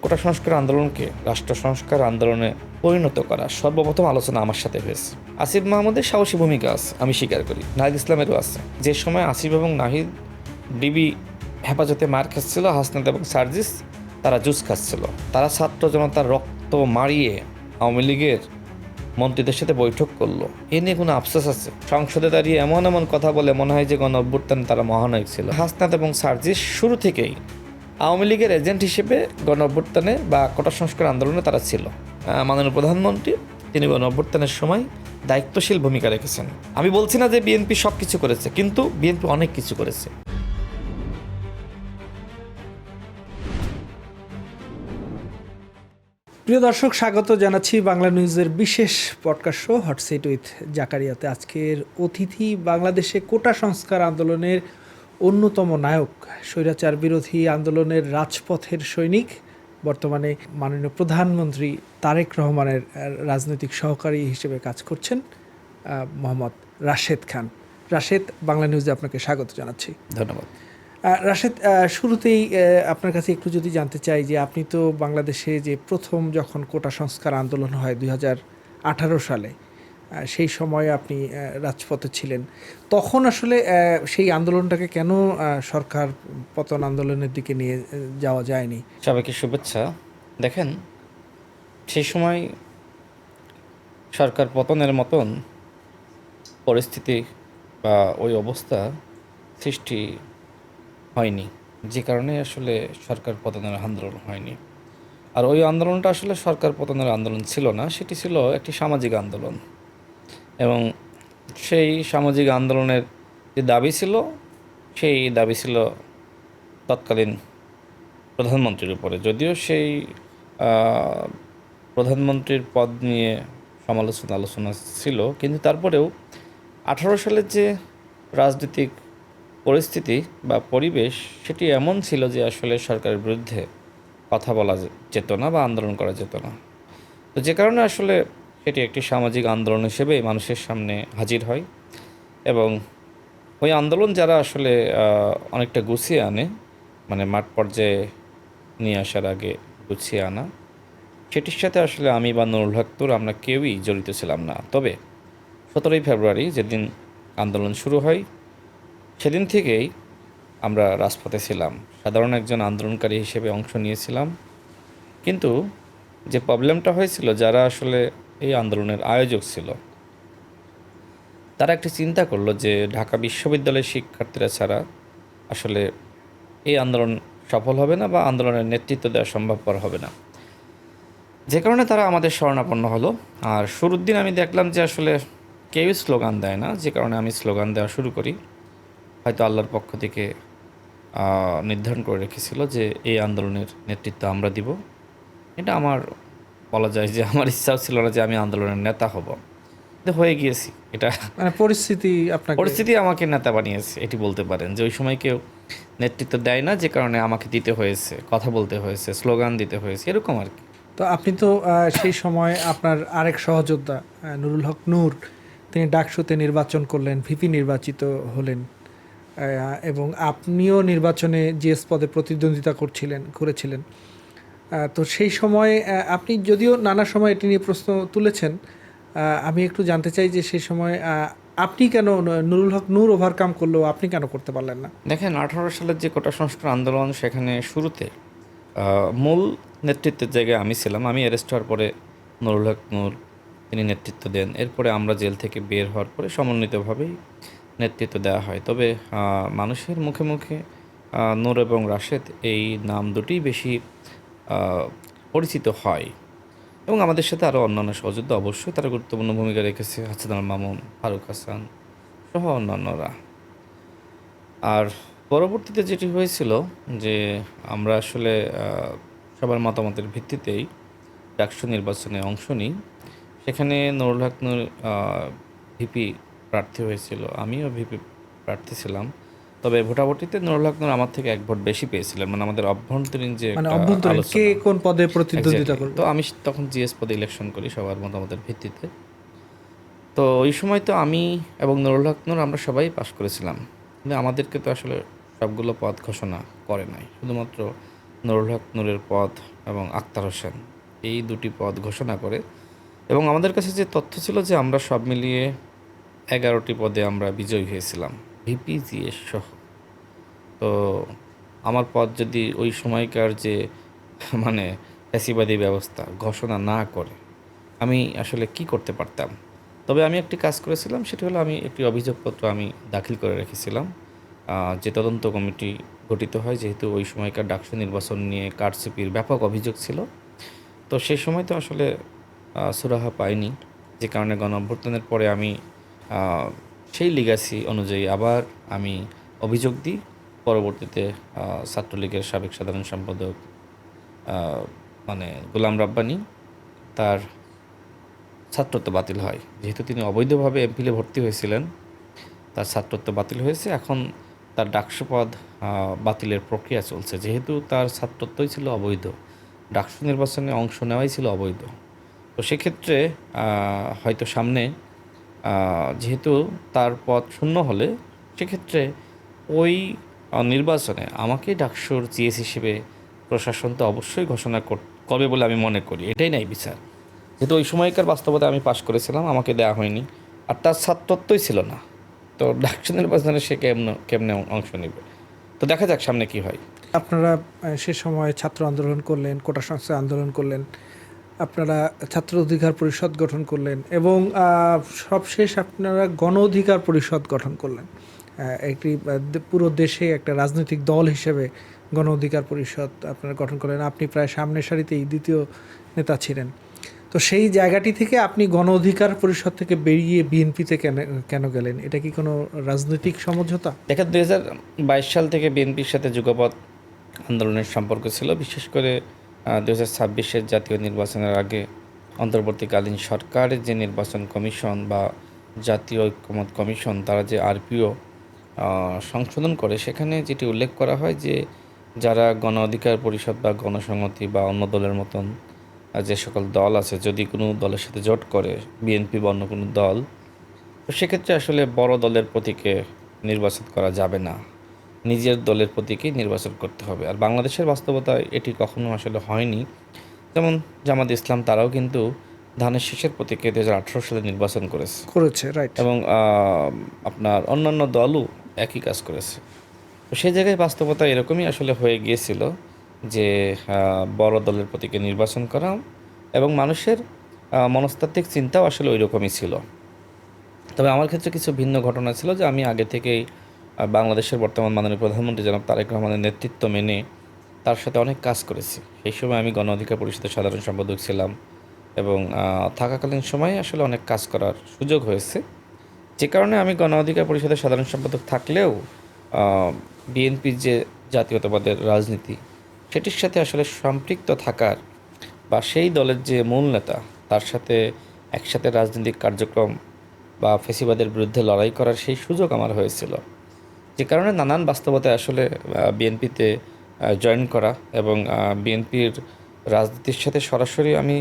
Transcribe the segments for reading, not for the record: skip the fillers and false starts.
কোটা সংস্কার আন্দোলনকে রাষ্ট্র সংস্কার আন্দোলনে পরিণত করা সর্বপ্রথম আলোচনা আমার সাথে হয়েছে। আসিফ মাহমুদের সাহসী ভূমিকা আছে, আমি স্বীকার করি। নাহিদ ইসলামেরও আছে। যে সময় আসিফ এবং নাহিদ ডিবি হেফাজতে মার খাচ্ছিল, হাসনাত এবং সার্জিস তারা জুস খাচ্ছিল, তারা ছাত্র জনতার রক্ত মারিয়ে আওয়ামী লীগের মন্ত্রীদের সাথে বৈঠক করলো। এ নিয়ে কোনো আফসোস আছে? সংসদে দাঁড়িয়ে এমন এমন কথা বলে মনে হয় যে গণ অভ্যুত্থানে তারা মহানায়ক ছিল। হাসনাত এবং সার্জিস শুরু থেকেই আওয়ামী লীগের এজেন্ট হিসেবে গণ অভ্যুত্থানে বা কোটা সংস্কার আন্দোলনে তারা ছিল। মাননীয় প্রধানমন্ত্রী তিনি গণ অভ্যুত্থানের সময় দায়িত্বশীল ভূমিকা রেখেছেন। আমি বলছি না যে বিএনপি সব কিছু করেছে, কিন্তু বিএনপি অনেক কিছু করেছে। প্রিয় দর্শক, স্বাগত জানাচ্ছি বাংলা নিউজের বিশেষ podcast show hot seat with জাকারিয়াতে। আজকের অতিথি বাংলাদেশে কোটা সংস্কার আন্দোলনের অন্যতম নায়ক, স্বৈরাচার বিরোধী আন্দোলনের রাজপথের সৈনিক, বর্তমানে মাননীয় প্রধানমন্ত্রী তারেক রহমানের রাজনৈতিক সহকারী হিসেবে কাজ করছেন মোহাম্মদ রাশেদ খান। রাশেদ, বাংলা নিউজে আপনাকে স্বাগত জানাচ্ছি। ধন্যবাদ। রাশেদ, শুরুতেই আপনার কাছে একটু যদি জানতে চাই যে আপনি তো বাংলাদেশে যে প্রথম যখন কোটা সংস্কার আন্দোলন হয় 2018 সালে, সেই সময়ে আপনি রাজপথে ছিলেন। তখন আসলে সেই আন্দোলনটাকে কেন সরকার পতন আন্দোলনের দিকে নিয়ে যাওয়া যায়নি? সবাইকে শুভেচ্ছা। দেখেন, সেই সময় সরকার পতনের মতন পরিস্থিতি বা ওই অবস্থা সৃষ্টি হয়নি, যে কারণে আসলে সরকার পতনের আন্দোলন হয়নি। আর ওই আন্দোলনটা আসলে সরকার পতনের আন্দোলন ছিল না, সেটি ছিল একটি সামাজিক আন্দোলন। এবং সেই সামাজিক আন্দোলনের যে দাবি ছিল, সেই দাবি ছিল তৎকালীন প্রধানমন্ত্রীর উপরে। যদিও সেই প্রধানমন্ত্রীর পদ নিয়ে আলোচনা ছিল, কিন্তু তারপরেও 18 সালের যে রাজনৈতিক পরিস্থিতি বা পরিবেশ, সেটি এমন ছিল যে আসলে সরকারের বিরুদ্ধে কথা বলা যেত না বা আন্দোলন করা যেত না। তো যে কারণে আসলে সেটি একটি সামাজিক আন্দোলন হিসেবে মানুষের সামনে হাজির হয়। এবং ওই আন্দোলন যারা আসলে অনেকটা গুছিয়ে আনে, মানে মাঠ পর্যায়ে নিয়ে আসার আগে গুছিয়ে আনা, সেটির সাথে আসলে আমি বা নুরুল হক নূর আমরা কেউই জড়িত ছিলাম না। তবে 17ই ফেব্রুয়ারি যেদিন আন্দোলন শুরু হয়, সেদিন থেকেই আমরা রাজপথে ছিলাম, সাধারণ একজন আন্দোলনকারী হিসেবে অংশ নিয়েছিলাম। কিন্তু যে প্রবলেমটা হয়েছিল, যারা আসলে এই আন্দোলনের আয়োজক ছিল, তারা একটি চিন্তা করলো যে ঢাকা বিশ্ববিদ্যালয়ের শিক্ষার্থীরা ছাড়া আসলে এই আন্দোলন সফল হবে না বা আন্দোলনের নেতৃত্ব দেওয়া সম্ভবপর হবে না। যে কারণে তারা আমাদের শরণাপন্ন হলো। আর শুরুর দিন আমি দেখলাম যে আসলে কেউই স্লোগান দেয় না, যে কারণে আমি স্লোগান দেওয়া শুরু করি। হয়তো আল্লাহর পক্ষ থেকে নির্ধারণ করে রেখেছিল যে এই আন্দোলনের নেতৃত্ব আমরা দিব। এটা আমার বলা যায় যে আমার ইচ্ছাও ছিল না যে আমি আন্দোলনের নেতা হব, কিন্তু হয়ে গিয়েছি। এটা মানে পরিস্থিতি আমাকে নেতা বানিয়েছে, এটি বলতে পারেন। যে ওই সময় কেউ নেতৃত্ব দেয় না, যে কারণে আমাকে দিতে হয়েছে, কথা বলতে হয়েছে, স্লোগান দিতে হয়েছে, এরকম আর কি। তো আপনি তো সেই সময় আপনার আরেক সহযোদ্ধা নুরুল হক নূর, তিনি ডাকসুতে নির্বাচন করলেন, ভিপি নির্বাচিত হলেন, এবং আপনিও নির্বাচনে জিএস পদে প্রতিদ্বন্দ্বিতা করেছিলেন। তো সেই সময় আপনি যদিও নানা সময় এটি নিয়ে প্রশ্ন তুলেছেন, আমি একটু জানতে চাই যে সেই সময় আপনি কেন, নুরুল হক নূর ওভারকাম করলেও আপনি কেন করতে পারলেন না? দেখেন, 18 সালের যে কোটা সংস্কার আন্দোলন, সেখানে শুরুতে মূল নেতৃত্বের জায়গায় আমি ছিলাম। আমি অ্যারেস্ট হওয়ার পরে নুরুল হক নূর তিনি নেতৃত্ব দেন। এরপরে আমরা জেল থেকে বের হওয়ার পরে সমন্বিতভাবেই নেতৃত্ব দেওয়া হয়। তবে মানুষের মুখে মুখে নূর এবং রাশেদ এই নাম দুটিই বেশি পরিচিত হয়। এবং আমাদের সাথে আরও অন্যান্য সহযোদ্ধা অবশ্যই তারা গুরুত্বপূর্ণ ভূমিকা রেখেছে, হাসানুল মামুন, ফারুক হাসান সহ অন্যান্যরা। আর পরবর্তীতে যেটি হয়েছিল যে আমরা আসলে সবার মতামতের ভিত্তিতেই ডাকসু নির্বাচনে অংশ নিই। সেখানে নুরুল হক নূর ভিপি প্রার্থী হয়েছিল, আমিও ভিপি প্রার্থী ছিলাম। তবে ভোটাভুটিতে নুরুল হক নূর আমার থেকে 1 ভোট বেশি পেয়েছিলেন। মানে আমাদের অভ্যন্তরীণ যে কে কোন পদে প্রতিদ্বন্দ্বিতা করবে। তো আমি তখন জিএস পদে ইলেকশন করি সবার মতামতের ভিত্তিতে। তো ওই সময় তো আমি এবং নুরুল হক নূর আমরা সবাই পাশ করেছিলাম, কিন্তু আমাদেরকে তো আসলে সবগুলো পদ ঘোষণা করে নাই। শুধুমাত্র নুরুল হক নূরের পদ এবং আক্তার হোসেন, এই দুটি পদ ঘোষণা করে। এবং আমাদের কাছে যে তথ্য ছিল যে আমরা সব মিলিয়ে 11টি পদে আমরা বিজয়ী হয়েছিলাম, ভিপিজিএস সহ। তো আমার পদ যদি ওই সময়কার যে মানে ফ্যাসিবাদী ব্যবস্থা ঘোষণা না করে, আমি আসলে কি করতে পারতাম? তবে আমি একটি কাজ করেছিলাম, সেটি হলো আমি একটি অভিযোগপত্র আমি দাখিল করে রেখেছিলাম, যে তদন্ত কমিটি গঠিত হয়, যেহেতু ওই সময়কার ডাকসু নির্বাচন নিয়ে কারচুপির ব্যাপক অভিযোগ ছিল। তো সেই সময় তো আসলে সুরাহা পাইনি, যে কারণে গণ অভ্যুত্থানের পরে আমি সেই লিগাসি অনুযায়ী আবার আমি অভিযোগ দিই। পরবর্তীতে ছাত্রলীগের সাবেক সাধারণ সম্পাদক মানে গোলাম রাব্বানী, তার ছাত্রত্ব বাতিল হয়। যেহেতু তিনি অবৈধভাবে এমপিলে ভর্তি হয়েছিলেন, তার ছাত্রত্ব বাতিল হয়েছে। এখন তার ডাকসু পদ বাতিলের প্রক্রিয়া চলছে, যেহেতু তার ছাত্রত্বই ছিল অবৈধ, ডাকসু নির্বাচনে অংশ নেওয়াই ছিল অবৈধ। তো সেক্ষেত্রে হয়তো সামনে যেহেতু তার পদ শূন্য হলে, সেক্ষেত্রে ওই নির্বাচনে আমাকে ডাকসুর জিএস হিসেবে প্রশাসন তো অবশ্যই ঘোষণা করবে বলে আমি মনে করি। এটাই নাই বিচার, যেহেতু ওই সময়কার বাস্তবতা আমি পাশ করেছিলাম, আমাকে দেওয়া হয়নি, আর তার ছাত্রত্বই ছিল না। তো ডাকসু নির্বাচনে সে কেমনে কেমনে অংশ নেবে? তো দেখা যাক সামনে কি হয়। আপনারা সে সময় ছাত্র আন্দোলন করলেন, কোটা সংস্কার আন্দোলন করলেন, আপনারা ছাত্র অধিকার পরিষদ গঠন করলেন এবং সবশেষ আপনারা গণ অধিকার পরিষদ গঠন করলেন। একটি পুরো দেশে একটা রাজনৈতিক দল হিসেবে গণ অধিকার পরিষদ আপনারা গঠন করলেন। আপনি প্রায় সামনের সারিতেই দ্বিতীয় নেতা ছিলেন। তো সেই জায়গাটি থেকে আপনি গণ অধিকার পরিষদ থেকে বেরিয়ে বিএনপিতে কেন গেলেন? এটা কি কোনো রাজনৈতিক সমঝোতা? দেখেন, 2022 সাল থেকে বিএনপির সাথে যুগপৎ আন্দোলনের সম্পর্ক ছিল। বিশেষ করে 2026-এর জাতীয় নির্বাচনের আগে অন্তর্বর্তীকালীন সরকারের যে নির্বাচন কমিশন বা জাতীয় ঐক্যমত কমিশন, তারা যে আরপিও সংশোধন করে, সেখানে যেটি উল্লেখ করা হয় যে যারা গণ অধিকার পরিষদ বা গণসংহতি বা অন্য দলের মতন যে সকল দল আছে, যদি কোনো দলের সাথে জোট করে বিএনপি বা অন্য কোনো দল, তো সেক্ষেত্রে আসলে বড় দলের প্রতীকে নির্বাচন করা যাবে না, নিজের দলের প্রতীকেই নির্বাচন করতে হবে। আর বাংলাদেশের বাস্তবতায় এটি কখনো আসলে হয়নি। যেমন জামাত ইসলাম, তারাও কিন্তু ধানের শীষের প্রতীকে 2018 সালে নির্বাচন করেছে, রাইট। এবং আপনার অন্যান্য দলও একই কাজ করেছে। তো সেই জায়গায় বাস্তবতা এরকমই আসলে হয়ে গিয়েছিল যে বড় দলের প্রতীকে নির্বাচন করা, এবং মানুষের মনস্তাত্ত্বিক চিন্তাও আসলে ওই রকমই ছিল। তবে আমার ক্ষেত্রে কিছু ভিন্ন ঘটনা ছিল, যে আমি আগে থেকেই বাংলাদেশের বর্তমান মাননীয় প্রধানমন্ত্রী জনাব তারেক রহমানের নেতৃত্ব মেনে তার সাথে অনেক কাজ করেছি। সেই সময় আমি গণ অধিকার পরিষদের সাধারণ সম্পাদক ছিলাম, এবং থাকাকালীন সময়ে আসলে অনেক কাজ করার সুযোগ হয়েছে। যে কারণে আমি গণ অধিকার পরিষদের সাধারণ সম্পাদক থাকলেও বিএনপির যে জাতীয়তাবাদের রাজনীতি, সেটির সাথে আসলে সম্পৃক্ত থাকার বা সেই দলের যে মূল নেতা, তার সাথে একসাথে রাজনৈতিক কার্যক্রম বা ফেসিবাদের বিরুদ্ধে লড়াই করার সেই সুযোগ আমার হয়েছিল। যে কারণে নানান বাস্তবতায় আসলে বিএনপিতে জয়েন করা, এবং বিএনপির রাজনীতির সাথে সরাসরি আমি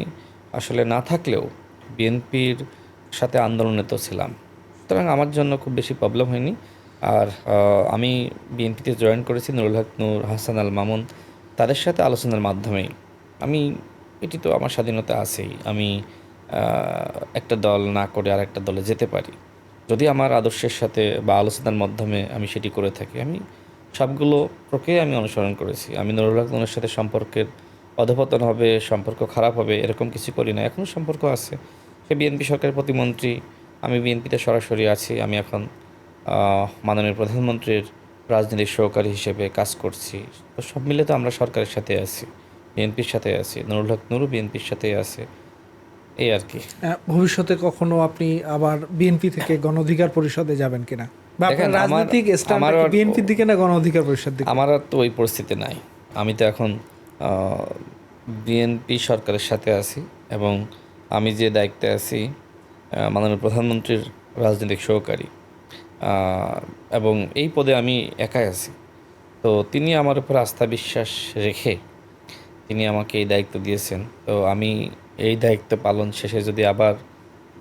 আসলে না থাকলেও বিএনপির সাথে আন্দোলনে তো ছিলাম। সুতরাং আমার জন্য খুব বেশি প্রবলেম হয়নি। আর আমি বিএনপিতে জয়েন করেছি নুরুল হক নূর, হাসান আল মামুন, তাদের সাথে আলোচনার মাধ্যমেই। আমি, এটি তো আমার স্বাধীনতা আছেই, আমি একটা দল না করে আর একটা দলে যেতে পারি, যদি আমার আদর্শের সাথে বা আলোচনার মাধ্যমে আমি সেটি করে থাকি। আমি সবগুলো প্রক্রিয়া আমি অনুসরণ করেছি। আমি নুরুল হক নূরের সাথে সম্পর্কের অধপতন হবে, সম্পর্ক খারাপ হবে, এরকম কিছু করি না। এখনও সম্পর্ক আছে। সে বিএনপি সরকারের প্রতিমন্ত্রী, আমি বিএনপিতে সরাসরি আছি। আমি এখন মাননীয় প্রধানমন্ত্রীর রাজনৈতিক সহকারী হিসেবে কাজ করছি। তো সব মিলে তো আমরা সরকারের সাথে আছি, বিএনপির সাথে আছি, নুরুল হক নূরও বিএনপির সাথেই আছে, এই আর কি। ভবিষ্যতে কখনো আপনি আবার বিএনপি থেকে গণ অধিকার পরিষদে যাবেন কিনা, বা আপনার দেখেন, রাজনৈতিক স্ট্যান্ড বিএনপির দিকে না গণ অধিকার পরিষদ দিকে? আমার আর তো ওই পরিস্থিতি নাই। আমি তো এখন বিএনপি সরকারের সাথে আছি, এবং আমি যে দায়িত্বে আছি মাননীয় প্রধানমন্ত্রীর রাজনৈতিক সহকারী, এবং এই পদে আমি একাই আছি। তো তিনি আমার উপর আস্থা বিশ্বাস রেখে তিনি আমাকে এই দায়িত্ব দিয়েছেন। তো আমি এই দায়িত্ব পালন শেষে যদি আবার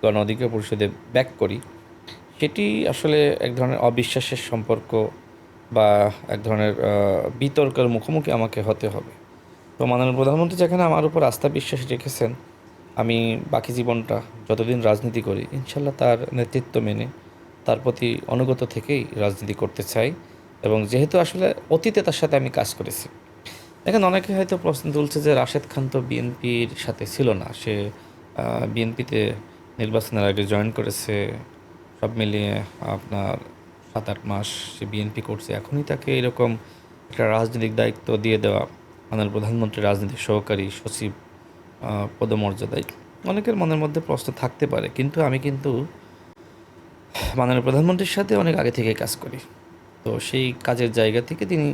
গণ অধিকার পরিষদে ব্যাক করি, সেটি আসলে এক ধরনের অবিশ্বাসের সম্পর্ক বা এক ধরনের বিতর্কের মুখোমুখি আমাকে হতে হবে। তো মাননীয় প্রধানমন্ত্রী যেখানে আমার উপর আস্থা বিশ্বাস রেখেছেন, আমি বাকি জীবনটা যতদিন রাজনীতি করি ইনশাল্লাহ তার নেতৃত্ব মেনে তার প্রতি অনুগত থেকেই রাজনীতি করতে চাই। এবং যেহেতু আসলে অতীতে তার সাথে আমি কাজ করেছি, দেখেন অনেকে হয়তো প্রশ্ন তুলছে যে রাশেদ খান তো বিএনপির সাথে ছিল না, সে বিএনপিতে নির্বাচনের আগে জয়েন করেছে, সব মিলিয়ে আপনার 7-8 মাস সে বিএনপি করছে, এখনই তাকে এরকম একটা রাজনৈতিক দায়িত্ব দিয়ে দেওয়া, মাননীয় প্রধানমন্ত্রী রাজনৈতিক সহকারী সচিব পদমর্যাদায়, অনেকের মনের মধ্যে প্রশ্ন থাকতে পারে। কিন্তু আমি কিন্তু মাননীয় প্রধানমন্ত্রীর সাথে অনেক আগে থেকে কাজ করি, তো সেই কাজের জায়গা থেকে তিনি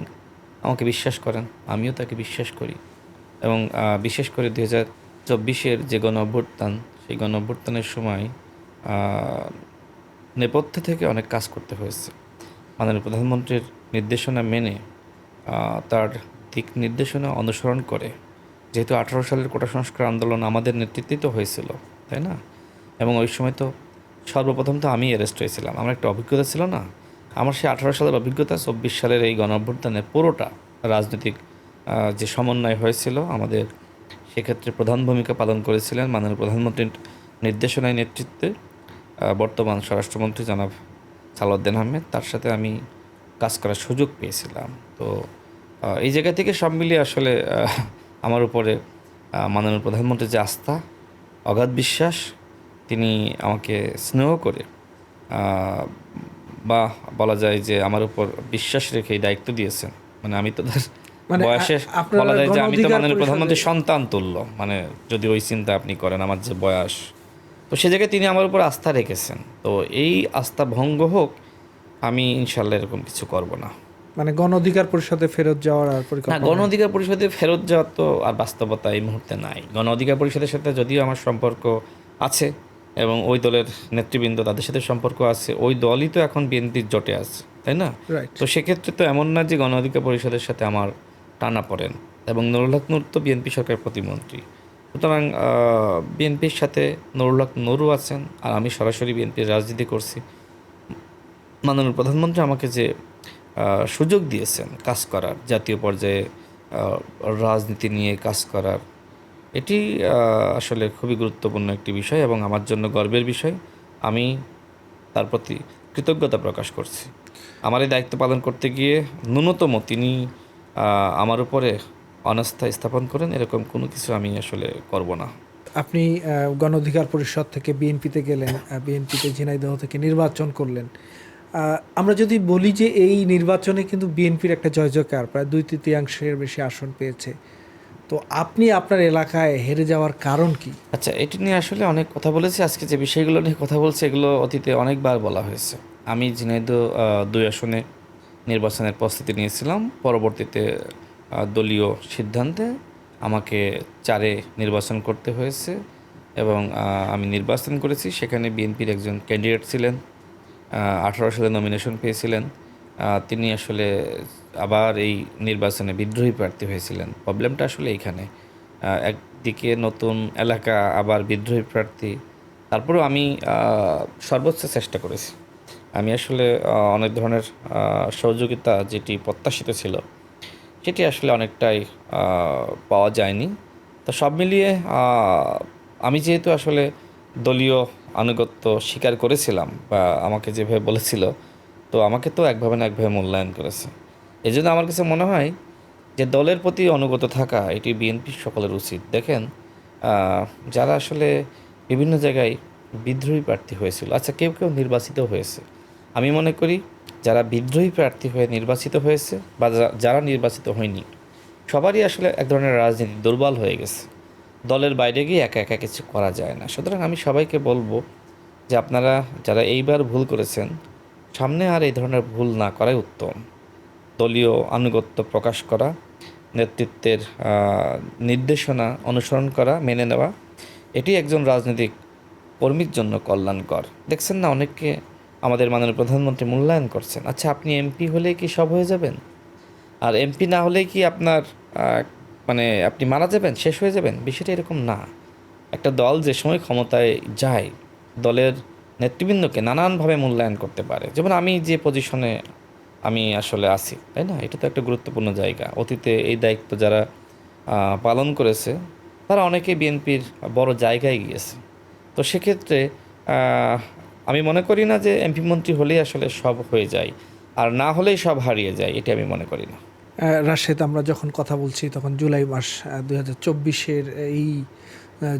আমাকে বিশ্বাস করেন, আমিও তাকে বিশ্বাস করি। এবং বিশেষ করে 2024-এর যে গণ অভ্যুত্থান, সেই গণ অভ্যুত্থানের সময় নেপথ্যে থেকে অনেক কাজ করতে হয়েছে মাননীয় প্রধানমন্ত্রীর নির্দেশনা মেনে, তার দিক নির্দেশনা অনুসরণ করে। যেহেতু 18 সালের কোটা সংস্কার আন্দোলন আমাদের নেতৃত্বেই তো হয়েছিল, তাই না? এবং ওই সময় তো সর্বপ্রথম তো আমি অ্যারেস্ট হয়েছিলাম, আমার একটা অভিজ্ঞতা ছিল না? আমার সেই 18 সালের অভিজ্ঞতা 24 সালের এই গণ অভ্যুত্থানে পুরোটা রাজনৈতিক যে সমন্বয় হয়েছিল আমাদের, সেক্ষেত্রে প্রধান ভূমিকা পালন করেছিলেন মাননীয় প্রধানমন্ত্রীর নির্দেশনায় নেতৃত্বে বর্তমান স্বরাষ্ট্রমন্ত্রী জনাব সালাউদ্দিন আহমেদ, তার সাথে আমি কাজ করার সুযোগ পেয়েছিলাম। তো এই জায়গা থেকে সব মিলিয়ে আসলে আমার উপরে মাননীয় প্রধানমন্ত্রীর যে আস্থা, অগাধ বিশ্বাস, তিনি আমাকে স্নেহ করে বা বলা যায় যে আমার উপর বিশ্বাস রেখে এই দায়িত্ব দিয়েছেন। মানে আমি তো তার মানে বয়সে আপনারা বলা যায় যে গণ আমি তো অধিকার মাননীয় পরিষদে প্রধানমন্ত্রীর সন্তান তুল্য, মানে যদি ওই চিন্তা আপনি করেন আমার যে বয়স, তো সে জায়গায় তিনি আমার উপর আস্থা রেখেছেন। তো এই আস্থা ভঙ্গ হোক, আমি ইনশাল্লাহ এরকম কিছু করব না। মানে গণ অধিকার পরিষদে ফেরত যাওয়ার আর না, পরিকল্পনা গণ নেই? অধিকার পরিষদে ফেরত যাওয়ার তো আর বাস্তবতা এই মুহূর্তে নাই। গণ অধিকার পরিষদের সাথে যদিও আমার সম্পর্ক আছে এবং ওই দলের নেতৃবৃন্দ তাদের সাথে সম্পর্ক আছে, ওই দলই তো এখন বিএনপির জোটে আছে, তাই না? রাইট। তো সেক্ষেত্রে তো এমন না যে গণ অধিকার পরিষদের সাথে আমার টানা পড়েন, এবং নুরুল হক নূর তো বিএনপি সরকারের প্রতিমন্ত্রী, সুতরাং বিএনপির সাথে নুরুল হক নূরও আছেন, আর আমি সরাসরি বিএনপির রাজনীতি করছি। মাননীয় প্রধানমন্ত্রী আমাকে যে সুযোগ দিয়েছেন কাজ করার, জাতীয় পর্যায়ে রাজনীতি নিয়ে কাজ করার, এটি আসলে খুবই গুরুত্বপূর্ণ একটি বিষয় এবং আমার জন্য গর্বের বিষয়। আমি তার প্রতি কৃতজ্ঞতা প্রকাশ করছি। আমার এই দায়িত্ব পালন করতে গিয়ে ন্যূনতম তিনি আমার উপরে অনাস্থা স্থাপন করেন, এরকম কোনো কিছু আমি আসলে করব না। আপনি গণ অধিকার পরিষদ থেকে বিএনপিতে গেলেন, বিএনপিতে ঝিনাইদহ থেকে নির্বাচন করলেন। আমরা যদি বলি যে এই নির্বাচনে কিন্তু বিএনপির একটা জয়জয়কার, প্রায় 2/3 বেশি আসন পেয়েছে। তো আপনি আপনার এলাকায় হেরে যাওয়ার কারণ কি? আচ্ছা, এটি নিয়ে আসলে অনেক কথা বলেছি। আজকে যে বিষয়গুলো নিয়ে কথা বলছি এগুলো অতীতে অনেকবার বলা হয়েছে। আমি ঝিনাইদহ 2 আসনে নির্বাচনের প্রস্তুতি নিয়েছিলাম, পরবর্তীতে দলীয় সিদ্ধান্তে আমাকে 4-এ নির্বাচন করতে হয়েছে এবং আমি নির্বাচন করেছি। সেখানে বিএনপির একজন ক্যান্ডিডেট ছিলেন, 18 সালে নমিনেশন পেয়েছিলেন। তিনি আসলে আবার এই নির্বাচনে বিদ্রোহী প্রার্থী হয়েছিলেন। প্রবলেমটা আসলে এইখানে, একদিকে নতুন এলাকা, আবার বিদ্রোহী প্রার্থী। তারপরেও আমি সর্বোচ্চ চেষ্টা করেছি। আমি আসলে অনেক ধরনের সহযোগিতা যেটি প্রত্যাশিত ছিল সেটি আসলে অনেকটাই পাওয়া যায়নি। তো সব মিলিয়ে আমি যেহেতু আসলে দলীয় আনুগত্য স্বীকার করেছিলাম বা আমাকে যেভাবে বলেছিল, তো আমাকে তো একভাবে না একভাবে মূল্যায়ন করেছে। এই জন্য আমার কাছে মনে হয় যে দলের প্রতি অনুগত থাকা এটি বিএনপির সকলের উচিত। দেখেন, যারা আসলে বিভিন্ন জায়গায় বিদ্রোহী প্রার্থী হয়েছিল, আচ্ছা কেউ কেউ নির্বাচিত হয়েছে, আমি মনে করি যারা বিদ্রোহী প্রার্থী হয়ে নির্বাচিত হয়েছে বা যারা নির্বাচিত হয়নি, সবারই আসলে এক ধরনের রাজনীতি দুর্বল হয়ে গেছে। দলের বাইরে গিয়ে একা একা কিছু করা যায় না। সুতরাং আমি সবাইকে বলবো যে আপনারা যারা এইবার ভুল করেছেন, সামনে আর এই ধরনের ভুল না করাই উত্তম। দলীয় আনুগত্য প্রকাশ করা, নেতৃত্বের নির্দেশনা অনুসরণ করা, মেনে নেওয়া, এটি একজন রাজনৈতিক কর্মীর জন্য কল্যাণকর। দেখছেন না, অনেককে আমাদের মাননীয় প্রধানমন্ত্রী মূল্যায়ন করছেন। আচ্ছা, আপনি এমপি হলেই কি সব হয়ে যাবেন? আর এমপি না হলেই কি আপনার মানে আপনি মারা যাবেন, শেষ হয়ে যাবেন? বিষয়টা এরকম না। একটা দল যে সময় ক্ষমতায় যায়, দলের নেতৃবৃন্দকে নানানভাবে মূল্যায়ন করতে পারে। যেমন আমি যে পজিশনে আমি আসলে আছি, তাই না? এটা তো একটা গুরুত্বপূর্ণ জায়গা। অতীতে এই দায়িত্ব যারা পালন করেছে, তারা অনেকেই বিএনপির বড় জায়গায় গিয়েছে। তো সেক্ষেত্রে আহ, আমি মনে করি না যে এমপি মন্ত্রী হলেই আসলে সব হয়ে যায়, আর না হলেই সব হারিয়ে যায়, এটি আমি মনে করি না। রাশেদ, আমরা যখন কথা বলছি তখন জুলাই মাস 2024-এর এই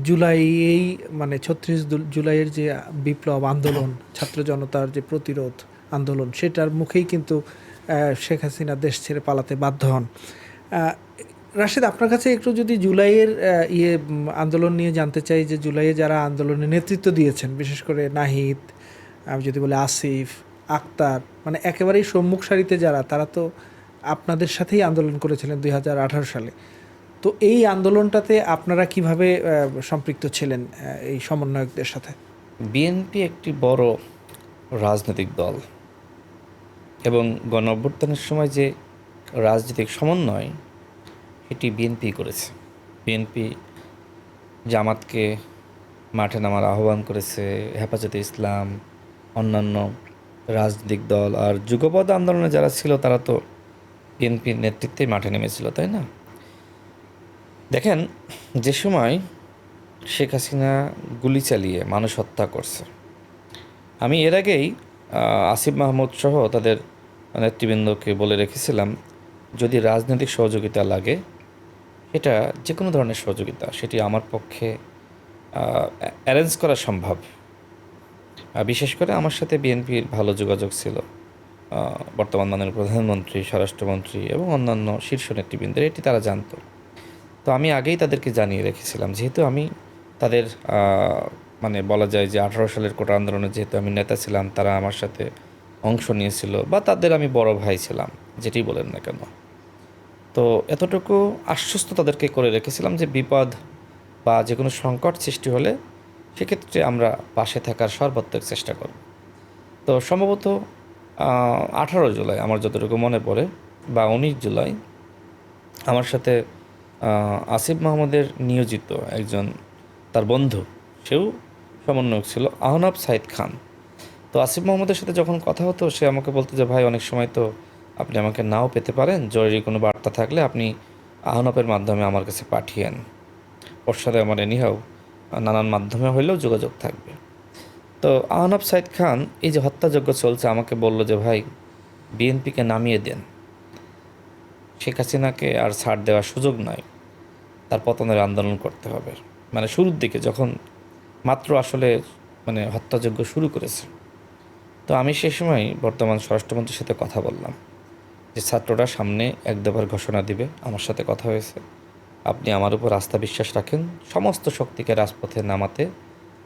জুলাই, এই মানে 36 জুলাইয়ের যে বিপ্লব আন্দোলন, ছাত্র জনতার যে প্রতিরোধ আন্দোলন, সেটার মুখেই কিন্তু শেখ হাসিনা দেশ ছেড়ে পালাতে বাধ্য হন। রাশেদ, আপনার কাছে একটু যদি জুলাইয়ের আন্দোলন নিয়ে জানতে চাই, যে জুলাইয়ে যারা আন্দোলনে নেতৃত্ব দিয়েছেন, বিশেষ করে নাহিদ, আমি যদি বলি আসিফ, আক্তার, মানে একেবারেই সম্মুখ সারিতে যারা, তারা তো আপনাদের সাথেই আন্দোলন করেছিলেন 2018 সালে। তো এই আন্দোলনটাতে আপনারা কিভাবে সম্পৃক্ত ছিলেন এই সমন্বয়কদের সাথে? বিএনপি একটি বড় রাজনৈতিক দল, এবং গণঅভ্যুত্থানের সময় যে রাজনৈতিক সমন্বয় এটি বিএনপি করেছে। বিএনপি জামাতকে মাঠে নামার আহ্বান করেছে, হেফাজতে ইসলাম, অন্যান্য রাজনৈতিক দল, আর যুগপৎ আন্দোলনে যারা ছিল তারা তো বিএনপির নেতৃত্বে মাঠে নেমেছিল, তাই না? দেখেন, যে সময় শেখ হাসিনা গুলি চালিয়ে মানুষ হত্যা করছে, আমি এর আগেই আসিফ মাহমুদ সহ তাদের নেতৃবৃন্দকে বলে রেখেছিলাম, যদি রাজনৈতিক সহযোগিতা লাগে, এটা যে কোনো ধরনের সহযোগিতা, সেটি আমার পক্ষে অ্যারেঞ্জ করা সম্ভব। বিশেষ করে আমার সাথে বিএনপির ভালো যোগাযোগ ছিল, বর্তমান মাননীয় প্রধানমন্ত্রী, স্বরাষ্ট্রমন্ত্রী এবং অন্যান্য শীর্ষ নেতৃবৃন্দের, এটি তারা জানতো। তো আমি আগেই তাদেরকে জানিয়ে রেখেছিলাম, যেহেতু আমি তাদের মানে বলা যায় যে 18 সালের কোটা আন্দোলনে যেহেতু আমি নেতা ছিলাম, তারা আমার সাথে অংশ নিয়েছিল, বা তাদের আমি বড় ভাই ছিলাম, যেটি বলেন না কেন। তো এতটুকু আশ্বস্ত তাদেরকে করে রেখেছিলাম যে বিপদ বা যে কোনো সংকট সৃষ্টি হলে সেক্ষেত্রে আমরা পাশে থাকার সর্বাত্মক চেষ্টা করব। তো সম্ভবত 18 জুলাই আমার যতটুকু মনে পড়ে, বা 19 জুলাই আমার সাথে আসিফ মাহমুদের নিয়োজিত একজন তার বন্ধু, সেও সমন্বয়ক ছিল, আহনাব সাইদ খান। তো আসিফ মাহমুদের সাথে যখন কথা হতো, সে আমাকে বলতো যে ভাই, অনেক সময় তো আপনি আমাকে নাও পেতে পারেন, জরুরি কোনো বার্তা থাকলে আপনি আহনাবের মাধ্যমে আমার কাছে পাঠিয়েন, ওর সাথে আমার এনিহাও নানান মাধ্যমে হইলেও যোগাযোগ থাকবে। তো আহনাব সাইদ খান এই যে হত্যাযজ্ঞ চলছে, আমাকে বলল যে ভাই, বিএনপিকে নামিয়ে দেন, শেখ হাসিনাকে আর ছাড় দেওয়ার সুযোগ নয়, তার পতনের আন্দোলন করতে হবে। মানে শুরুর দিকে যখন মাত্র আসলে মানে হত্যাযজ্ঞ শুরু করেছে, তো আমি সে সময় বর্তমান স্বরাষ্ট্রমন্ত্রীর সাথে কথা বললাম যে ছাত্ররা সামনে এক দফার ঘোষণা দিবে, আমার সাথে কথা হয়েছে, আপনি আমার উপর আস্থা বিশ্বাস রাখেন, সমস্ত শক্তিকে রাজপথে নামাতে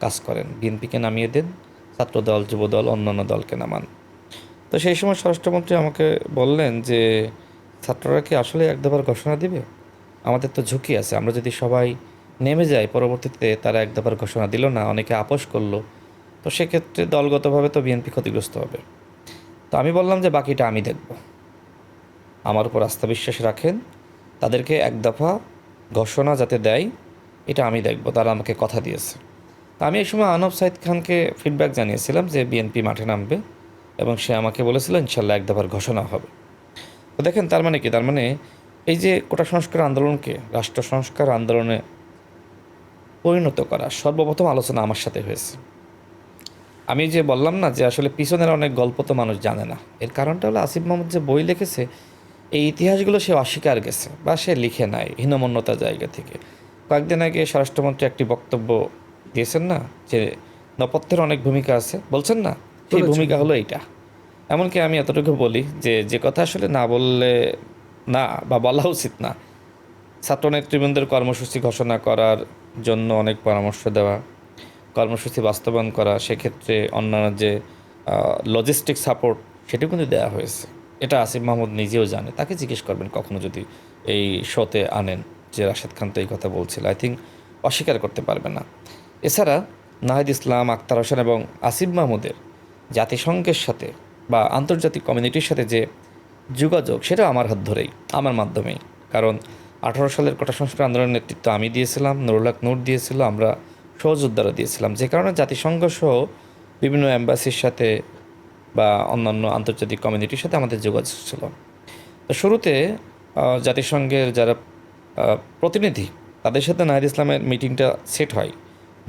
কাজ করেন, বিএনপিকে নামিয়ে দেন, ছাত্রদল, যুবদল, অন্যান্য দলকে নামান। তো সেই সময় স্বরাষ্ট্রমন্ত্রী আমাকে বললেন যে ছাত্ররা কি আসলে এক দফার ঘোষণা দিবে? আমাদের তো ঝুঁকি আছে, আমরা যদি সবাই নেমে যাই, পরবর্তীতে তারা এক দফার ঘোষণা দিল না, অনেকে আপোষ করলো, তো সেক্ষেত্রে দলগতভাবে তো বিএনপি ক্ষতিগ্রস্ত হবে। তো আমি বললাম যে বাকিটা আমি দেখব, আমার উপর আস্থা বিশ্বাস রাখেন, তাদেরকে এক দফা ঘোষণা যাতে দেয় এটা আমি দেখব, তারা আমাকে কথা দিয়েছে। তো আমি এই সময় আহনাব সাইদ খানকে ফিডব্যাক জানিয়েছিলাম যে বিএনপি মাঠে নামবে, এবং সে আমাকে বলেছিল ইনশাল্লাহ এক দফার ঘোষণা হবে। তো দেখেন, তার মানে কি? তার মানে এই যে কোটা সংস্কার আন্দোলনকে রাষ্ট্র সংস্কার আন্দোলনে পরিণত করা সর্বপ্রথম আলোচনা আমার সাথে হয়েছে। আমি যে বললাম না যে আসলে পিছনের অনেক গল্প তো মানুষ জানে না, এর কারণটা হলো আসিফ মাহমুদ যে বই লিখেছে, এই ইতিহাসগুলো সে অস্বীকার গেছে বা সে লিখে নাই হীনমন্যতার জায়গা থেকে। কয়েকদিন আগে স্বরাষ্ট্রমন্ত্রী একটি বক্তব্য দিয়েছেন না, যে নপথ্যের অনেক ভূমিকা আছে, বলছেন না, সেই ভূমিকা হলো এইটা। এমনকি আমি এতটুকু বলি যে যে কথা আসলে না বললে না, বা বলা উচিত না, ছাত্র নেতৃবৃন্দের কর্মসূচি ঘোষণা করার জন্য অনেক পরামর্শ দেওয়া, কর্মসূচি বাস্তবায়ন করা, সেক্ষেত্রে অন্যান্য যে লজিস্টিক সাপোর্ট সেটাও কিন্তু দেওয়া হয়েছে। এটা আসিফ মাহমুদ নিজেও জানে, তাকে জিজ্ঞেস করবেন কখনো যদি এই শোতে আনেন যে রাশেদ খান তো এই কথা বলছিল, আই থিঙ্ক অস্বীকার করতে পারবে না। এছাড়া নাহিদ ইসলাম, আক্তার হোসেন এবং আসিফ মাহমুদের জাতিসংঘের সাথে বা আন্তর্জাতিক কমিউনিটির সাথে যে যোগাযোগ, সেটা আমার হাত ধরেই, আমার মাধ্যমেই। কারণ 18 সালের কোটা সংস্কার আন্দোলনের নেতৃত্ব আমি দিয়েছিলাম, নুরুল হক নূর দিয়েছিল, আমরা সহযোদ্ধারা দিয়েছিলাম, যে কারণে জাতিসংঘ সহ বিভিন্ন এম্বাসির সাথে বা অন্যান্য আন্তর্জাতিক কমিউনিটির সাথে আমাদের যোগাযোগ ছিল। তো শুরুতে জাতিসংঘের যারা প্রতিনিধি, তাদের সাথে নাহিদ ইসলামের মিটিংটা সেট হয়।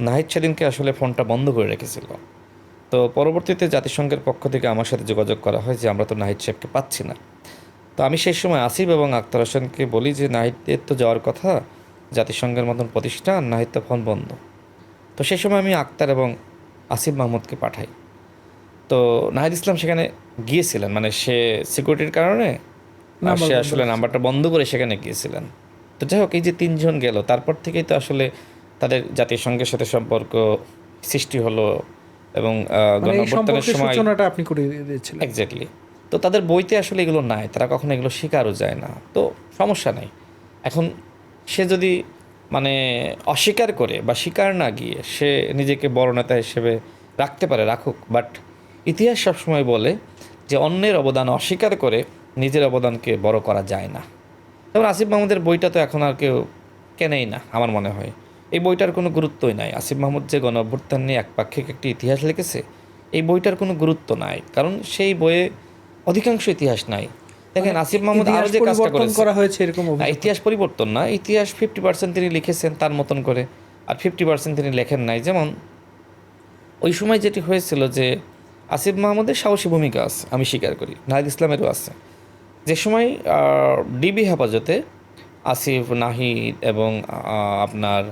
নাহিদ সেদিনকে আসলে ফোনটা বন্ধ করে রেখেছিল। তো পরবর্তীতে জাতিসংঘের পক্ষ থেকে আমার সাথে যোগাযোগ করা হয় যে আমরা তো নাহিদ সাহেবকে পাচ্ছি না। তো আমি সেই সময় আসিফ এবং আক্তার হোসেনকে বলি যে নাহিদের তো যাওয়ার কথা, জাতিসংঘের মতন প্রতিষ্ঠান, নাহিদ তো ফোন বন্ধ। তো সেই সময় আমি আক্তার এবং আসিফ মাহমুদকে পাঠাই। তো নাহিদ ইসলাম সেখানে গিয়েছিলেন, মানে সে সিকিউরিটির কারণে সে আসলে নাম্বারটা বন্ধ করে সেখানে গিয়েছিলেন। তো যাই হোক, এই যে 3 জন গেল, তারপর থেকেই তো আসলে তাদের জাতিসংঘের সাথে সম্পর্ক সৃষ্টি হলো এবং গণঅভ্যুত্থানের সময় সূচনাটা আপনি করে দিয়েছিলেন। এক্স্যাক্টলি। তো তাদের বইতে আসলে এগুলো নাই, তারা কখনো এগুলো স্বীকারও যায় না। তো সমস্যা নেই। এখন সে যদি মানে অস্বীকার করে বা স্বীকার না গিয়ে সে নিজেকে বড় নেতা হিসেবে রাখতে পারে, রাখুক। বাট ইতিহাস সবসময় বলে যে অন্যের অবদান অস্বীকার করে নিজের অবদানকে বড় করা যায় না। যেমন আসিফ মাহমুদের বইটা তো এখন আর কেউ কেনেই না আমার মনে হয়। এই বইটার কোনো গুরুত্বই নাই। আসিফ মাহমুদ যে গণঅভ্যুত্থান নিয়ে একপাক্ষিক একটি ইতিহাস লিখেছে, এই বইটার কোনো গুরুত্ব নাই, কারণ সেই বইয়ে অধিকাংশ ইতিহাস নাই। দেখেন আসিফ মাহমুদ আরও যে কাজটা করা হয়েছে এরকম ইতিহাস পরিবর্তন না, ইতিহাস 50% তিনি লিখেছেন তার মতন করে, আর 50% তিনি লেখেন নাই। যেমন ওই সময় যেটি হয়েছিল যে আসিফ মাহমুদের সাহসী ভূমিকা আছে, আমি স্বীকার করি, নাহিদ ইসলামেরও আছে। যে সময় ডিবি হেফাজতে আসিফ, নাহিদ এবং আপনার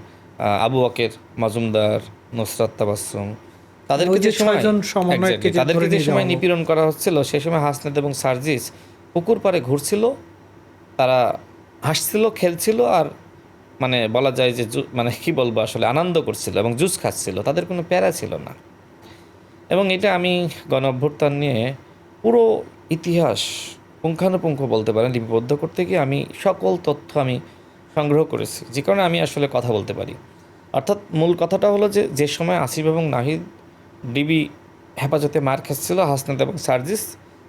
আবু বকের মজুমদার, নুসরাত তাবাসসুম, তাদেরকে যে সময় নিপীড়ন করা হচ্ছিল, সেই সময় হাসনাত এবং সার্জিস পুকুর পাড়ে ঘুরছিল, তারা হাসছিল, খেলছিল, আর মানে বলা যায় যে মানে কি বলবো আসলে আনন্দ করছিল এবং জুস খাচ্ছিল, তাদের কোনো প্যারা ছিল না। এবং এটা আমি গণঅভ্যুত্থান নিয়ে পুরো ইতিহাস পুঙ্খানুপুঙ্খ বলতে পারেন লিপিবদ্ধ করতে গিয়ে আমি সকল তথ্য আমি সংগ্রহ করেছি, যে কারণে আমি আসলে কথা বলতে পারি। অর্থাৎ মূল কথাটা হলো যে যে সময় আসিফ এবং নাহিদ ডিবি হেফাজতে মার খাচ্ছিল, হাসনাত এবং সার্জিস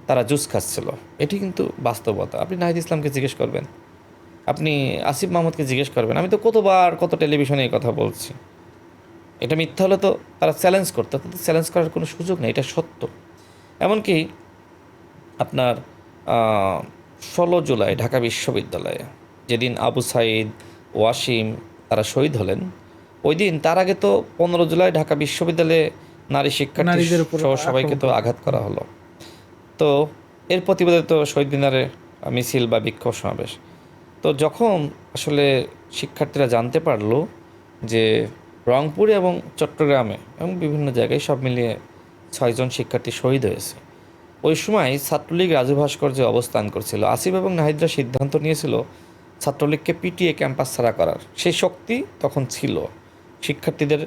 তারা জুস খাচ্ছিল, এটি কিন্তু বাস্তবতা। আপনি নাহিদ ইসলামকে জিজ্ঞেস করবেন, আপনি আসিফ মাহমুদকে জিজ্ঞেস করবেন, আমি তো কত টেলিভিশনে এই কথা বলছি। এটা মিথ্যা হলে তো তারা চ্যালেঞ্জ করতো, তাদের চ্যালেঞ্জ করার কোনো সুযোগ নেই, এটা সত্য। এমনকি আপনার 16 জুলাই ঢাকা বিশ্ববিদ্যালয়ে যেদিন আবু সাইদ, ওয়াসিম তারা শহীদ হলেন, ওই দিন তার আগে তো 15 জুলাই ঢাকা বিশ্ববিদ্যালয়ে নারী শিক্ষার্থী সহ সবাইকে তো আঘাত করা হলো। তো এর প্রতিবাদে তো শহীদ মিনারে মিছিল বা বিক্ষোভ সমাবেশ। তো যখন আসলে শিক্ষার্থীরা জানতে পারলো যে রংপুরে এবং চট্টগ্রামে এবং বিভিন্ন জায়গায় সব মিলিয়ে 6 জন শিক্ষার্থী শহীদ হয়েছে, ওই সময় ছাত্রলীগ রাজু ভাস্কর্যে অবস্থান করছিল। আসিফ এবং নাহিদরা সিদ্ধান্ত নিয়েছিল ছাত্রলীগকে পিটিয়ে ক্যাম্পাস ছাড়া করার। সেই শক্তি তখন ছিল, শিক্ষার্থীদের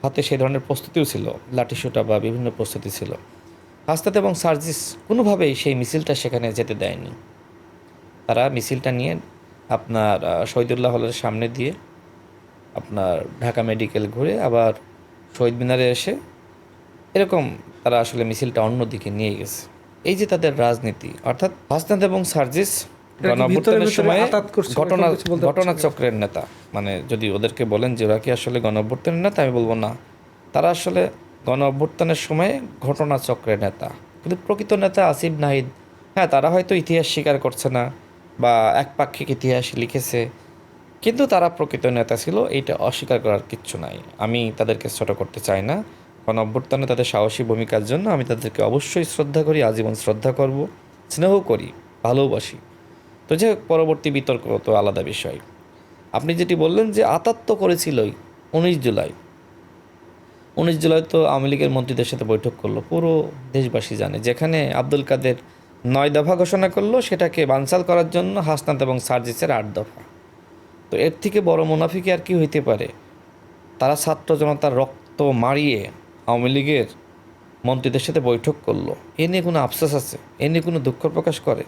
হাতে সেই ধরনের প্রস্তুতিও ছিল, লাঠিসোঁটা বা বিভিন্ন প্রস্তুতি ছিল। হাসনাত এবং সার্জিস কোনোভাবেই সেই মিছিলটা সেখানে যেতে দেয়নি। তারা মিছিলটা নিয়ে আপনার শহীদুল্লাহ হলের সামনে দিয়ে আপনার ঢাকা মেডিকেল ঘুরে আবার শহীদ মিনারে এসে এরকম তারা আসলে মিছিলটা অন্যদিকে নিয়ে গেছে। এই যে তাদের রাজনীতি, অর্থাৎ হাসনাত এবং সার্জিস গণঅভ্যুত্থানের সময় ঘটনা চক্রের নেতা। মানে যদি ওদেরকে বলেন যে ওরা কি আসলে গণঅভ্যুত্থানের নেতা, আমি বলবো না, তারা আসলে গণঅভ্যুত্থানের সময় ঘটনা চক্রের নেতা। কিন্তু প্রকৃত নেতা আসিফ, নাহিদ, হ্যাঁ তারা হয়তো ইতিহাস স্বীকার করছে না বা একপাক্ষিক ইতিহাস লিখেছে, কিন্তু তারা প্রকৃত নেতা ছিল, এইটা অস্বীকার করার কিচ্ছু নাই। আমি তাদেরকে ছোট করতে চাই না। গণঅভ্যুত্থানে তাদের সাহসী ভূমিকার জন্য আমি তাদেরকে অবশ্যই শ্রদ্ধা করি, আজীবন শ্রদ্ধা করব, স্নেহ করি, ভালোবাসি। তো যে পরবর্তী বিতর্ক তো আলাদা বিষয়। আপনি যেটি বললেন যে আতাত্য করেছিলই 19 জুলাই তো আওয়ামী লীগের মন্ত্রীদের সাথে বৈঠক করলো, পুরো দেশবাসী জানে। যেখানে আব্দুল কাদের 9 দফা ঘোষণা করলো, সেটাকে বানচাল করার জন্য হাসনাত এবং সার্জিসের 8 দফা। তো এর থেকে বড় মুনাফিকি আর কি হইতে পারে? তারা ছাত্র জনতার রক্ত মারিয়ে আওয়ামী লীগের মন্ত্রীদের সাথে বৈঠক করলো, এ নিয়ে কোনো আফসোস আছে? এ নিয়ে কোনো দুঃখ প্রকাশ করে?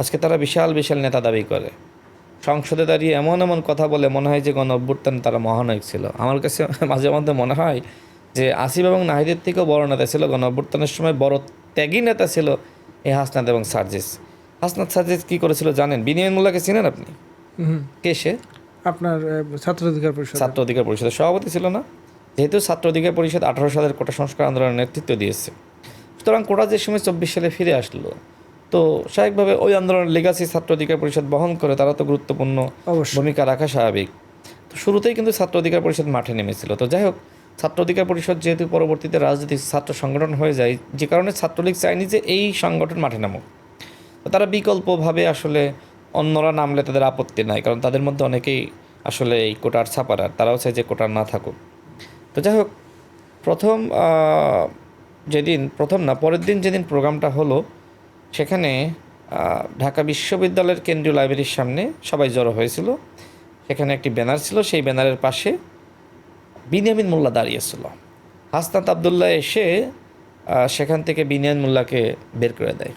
আজকে তারা বিশাল বিশাল নেতা দাবি করে, সংসদে দাঁড়িয়ে এমন কথা বলে, মনে হয় যে গণঅভ্যুত্থানে তারা মহানায়ক ছিল। আমার কাছে মাঝে মধ্যে মনে হয় যে আসিফ এবং নাহিদের থেকেও বড় নেতা ছিল গণঅভ্যুত্থানের সময়, বড় ত্যাগী নেতা ছিল এই হাসনাত এবং সার্জিস। হাসনাত সার্জিস কী করেছিল জানেন? বিনিময় মোল্লাকে চিনেন আপনি? কে সে? আপনার ছাত্র অধিকার পরিষদের সভাপতি ছিল না? যেহেতু ছাত্র অধিকার পরিষদ 18 সালের কোটা সংস্কার আন্দোলনের নেতৃত্ব দিয়েছে, সুতরাং কোটা যে সময় 24 সালে ফিরে আসলো, তো স্বাভাবিকভাবে ওই আন্দোলনের লেগাসি ছাত্র অধিকার পরিষদ বহন করে, তারা তো গুরুত্বপূর্ণ অবশ্যই। ভূমিকা রাখা স্বাভাবিক। তো শুরুতেই কিন্তু ছাত্র অধিকার পরিষদ মাঠে নেমেছিল। তো যাই হোক, ছাত্র অধিকার পরিষদ যেহেতু পরবর্তীতে রাজনৈতিক ছাত্র সংগঠন হয়ে যায়, যে কারণে ছাত্রলীগ চায়নি যে এই সংগঠন মাঠে নামুক। তো তারা বিকল্পভাবে আসলে অন্যরা নামলে তাদের আপত্তি নাই, কারণ তাদের মধ্যে অনেকেই আসলে এই কোটার ছাপারার, তারাও চায় যে কোটার না থাকুক। তো যাই হোক, পরের দিন যেদিন প্রোগ্রামটা হলো, সেখানে ঢাকা বিশ্ববিদ্যালয়ের কেন্দ্রীয় লাইব্রেরির সামনে সবাই জড়ো হয়েছিল। সেখানে একটি ব্যানার ছিল, সেই ব্যানারের পাশে বিনিয়ামিন মোল্লা দাঁড়িয়েছিল। হাসনাত আবদুল্লাহ এসে সেখান থেকে বিনিয়ামিন মোল্লাকে বের করে দেয়,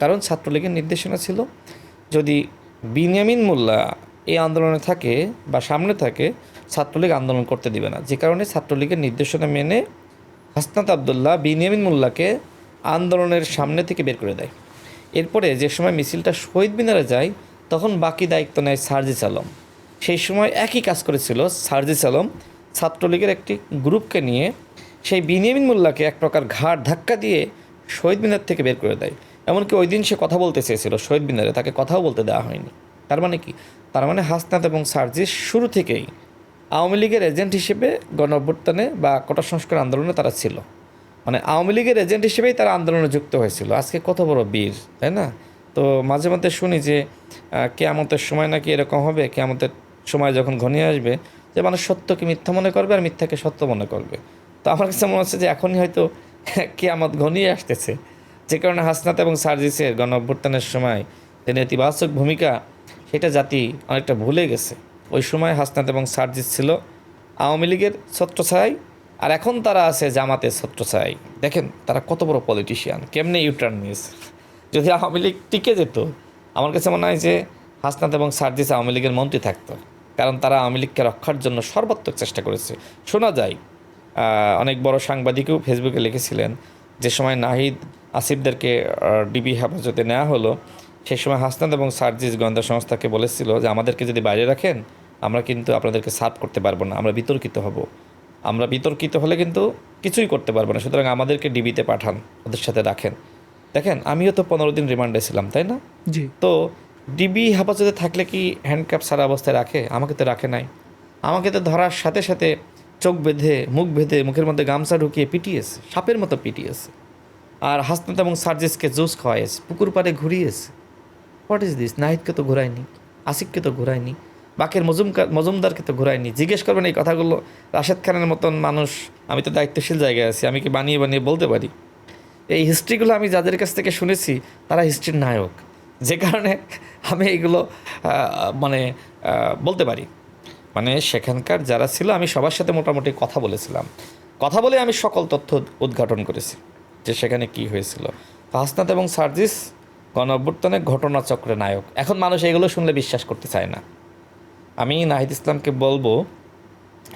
কারণ ছাত্রলীগের নির্দেশনা ছিল যদি বিনিয়ামিন মোল্লা এই আন্দোলনে থাকে বা সামনে থাকে, ছাত্রলীগ আন্দোলন করতে দিবে না। যে কারণে ছাত্রলীগের নির্দেশনা মেনে হাসনাত আবদুল্লাহ বিনিয়ামিন মোল্লাকে আন্দোলনের সামনে থেকে বের করে দেয়। এরপরে যে সময় মিছিলটা শহীদ মিনারে যায়, তখন বাকি দায়িত্ব নেয় সার্জিস আলম। সেই সময় একই কাজ করেছিল সার্জিস আলম, ছাত্রলীগের একটি গ্রুপকে নিয়ে সেই বিনিয়ামিন মোল্লাকে এক প্রকার ঘাড় ধাক্কা দিয়ে শহীদ মিনার থেকে বের করে দেয়। এমনকি ওই দিন সে কথা বলতে চেয়েছিল শহীদ মিনারে, তাকে কথাও বলতে দেওয়া হয়নি। তার মানে কি? তার মানে হাসনাত এবং সার্জিস শুরু থেকেই আওয়ামী লীগের এজেন্ট হিসেবে গণ অভ্যুত্থানে বা কোটা সংস্কার আন্দোলনে তারা ছিল। মানে আওয়ামী লীগের এজেন্ট হিসেবেই তারা আন্দোলনে যুক্ত হয়েছিল। আজকে কত বড় বীর, তাই না? তো মাঝে মধ্যে শুনি যে কেয়ামতের সময় নাকি এরকম হবে, কেয়ামতের সময় যখন ঘনিয়ে আসবে, যে মানুষ সত্যকে মিথ্যা মনে করবে আর মিথ্যাকে সত্য মনে করবে। তো আমার কাছে মনে হচ্ছে যে এখনই হয়তো কেয়ামত ঘনিয়ে আসতেছে, যে কারণে হাসনাত এবং সার্জিসের গণ অভ্যুত্থানের সময় যে নেতিবাচক ভূমিকা, সেটা জাতি অনেকটা ভুলে গেছে। ওই সময় হাসনাত এবং সার্জিস ছিল আওয়ামী লীগের ছত্রছায়ায়, আর এখন তারা আছে জামাতের ছত্রছায়ায়। দেখেন তারা কত বড় পলিটিশিয়ান, কেমনে ইউটার্ন নিয়েছে। যদি আওয়ামী লীগ টিকে যেত, আমার কাছে মনে হয় যে হাসনাত এবং সার্জিস আওয়ামী লীগের মন্ত্রী থাকতো, কারণ তারা আওয়ামী লীগকে রক্ষার জন্য সর্বাত্মক চেষ্টা করেছে। শোনা যায় অনেক বড় সাংবাদিকও ফেসবুকে লিখেছিলেন, যে সময় নাহিদ আসিফদেরকে ডিবি হেফাজতে নেওয়া হলো, সেই সময় হাসনাত এবং সার্জিস গোয়েন্দা সংস্থাকে বলেছিল যে আমাদেরকে যদি বাইরে রাখেন, আমরা কিন্তু আপনাদেরকে সার্ভ করতে পারবো না, আমরা বিতর্কিত হব, আমরা বিতর্কিত হলে কিন্তু কিছুই করতে পারবো না, সুতরাং আমাদেরকে ডিবিতে পাঠান, ওদের সাথে রাখেন। দেখেন আমিও তো 15 দিন রিমান্ডে ছিলাম, তাই না? জি। তো ডিবি হেফাজতে থাকলে কি হ্যান্ডকাপ সারা অবস্থায় রাখে? আমাকে তো রাখে নাই। আমাকে তো ধরার সাথে সাথে চোখ বেঁধে, মুখ বেঁধে, মুখের মধ্যে গামছা ঢুকিয়ে পিটিয়েছে, সাপের মতো পিটিয়েছে। আর হাসনাত এবং সার্জিসকে জুস খাওয়াইছে, পুকুর পাড়ে ঘুরিয়েছে। What is this? নাহিদকে তো ঘোরায়নি, আসিফকে তো ঘোরায়নি, বাকের মজুমদারকে তো ঘোরায়নি। জিজ্ঞেস করবেন এই কথাগুলো রাশেদ খানের মতন মানুষ। আমি তো দায়িত্বশীল জায়গায় আছি, আমি কি বানিয়ে বানিয়ে বলতে পারি? এই হিস্ট্রিগুলো আমি যাদের কাছ থেকে শুনেছি, তারা হিস্ট্রির নায়ক, যে কারণে আমি এইগুলো বলতে পারি। মানে সেখানকার যারা ছিল, আমি সবার সাথে মোটামুটি কথা বলেছিলাম, কথা বলে আমি সকল তথ্য উদ্ঘাটন করেছি যে সেখানে কি হয়েছিল। হাসনাত এবং সার্জিস গণ অভ্যুত্থানের ঘটনাচক্রের নায়ক। এখন মানুষ এগুলো শুনলে বিশ্বাস করতে চায় না। আমি নাহিদ ইসলামকে বলবো,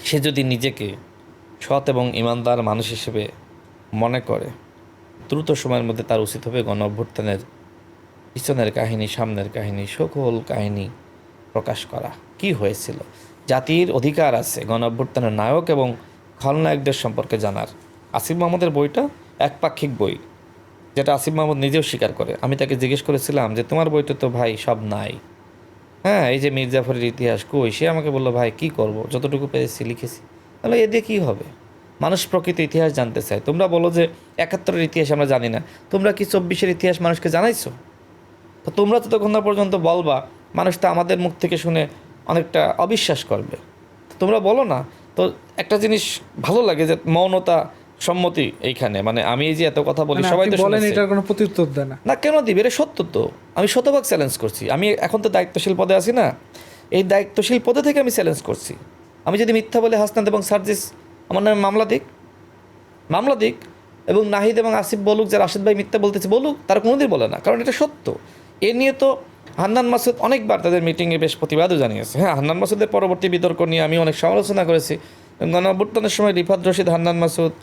সে যদি নিজেকে সৎ এবং ইমানদার মানুষ হিসেবে মনে করে, দ্রুত সময়ের মধ্যে তার উচিত হবে গণ অভ্যুত্থানের পিছনের কাহিনী, সামনের কাহিনী, সকল কাহিনী প্রকাশ করা। কি হয়েছিল? জাতির অধিকার আছে গণ অভ্যুত্থানের নায়ক এবং খলনায়কদের সম্পর্কে জানার। আসিফ মাহমুদের বইটা একপাক্ষিক বই, যেটা আসিফ মাহমুদ নিজেও স্বীকার করে। আমি তাকে জিজ্ঞেস করেছিলাম যে তোমার বইটা তো ভাই সব নাই, হ্যাঁ, এই যে মীর জাফরের ইতিহাস কই? সে আমাকে বললো, ভাই কী করব, যতটুকু পেরেছি লিখেছি। তাহলে এ দিয়ে কী হবে? মানুষ প্রকৃত ইতিহাস জানতে চায়। তোমরা বলো যে 71-এর ইতিহাস আমরা জানি না, তোমরা কি 24-এর ইতিহাস মানুষকে জানাইছো? তো তোমরা ততক্ষণ না পর্যন্ত বলবা, মানুষ তো আমাদের মুখ থেকে শুনে অনেকটা অবিশ্বাস করবে। তোমরা বলো না। তো একটা জিনিস ভালো লাগে যে মৌনতা সম্মতি এইখানে, মানে আমি এই যে এত কথা বলি, মানে সবাই আপনি তো বলেন শুনেছে। এটার কোনো প্রত্যুত্তর দেয় না। না, কেন দিবে? এটা সত্য তো। আমি শতভাগ চ্যালেঞ্জ করছি। আমি এখন তো দায়িত্বশীল পদে আছি না, এই দায়িত্বশীল পদে থেকে আমি চ্যালেঞ্জ করছি। আমি যদি মিথ্যা বলে হাসনাত এবং সার্জিস আমার নামে মামলা দিক এবং নাহিদ এবং আসিফ বলুক যে রাশেদ ভাই মিথ্যা বলতেছে, বলুক, তারা কোনোদিন বলে না, কারণ এটা সত্য। এ নিয়ে তো হান্নান মাসুদ অনেকবার তাদের মিটিংয়ে বেশ প্রতিবাদও জানিয়েছে। হ্যাঁ, হান্নান মাসুদের পরবর্তী বিতর্ক নিয়ে আমি অনেক সমালোচনা করেছি। গণ অভ্যুত্থানের সময় রিফাত রশিদ, হান্নান মাসুদ,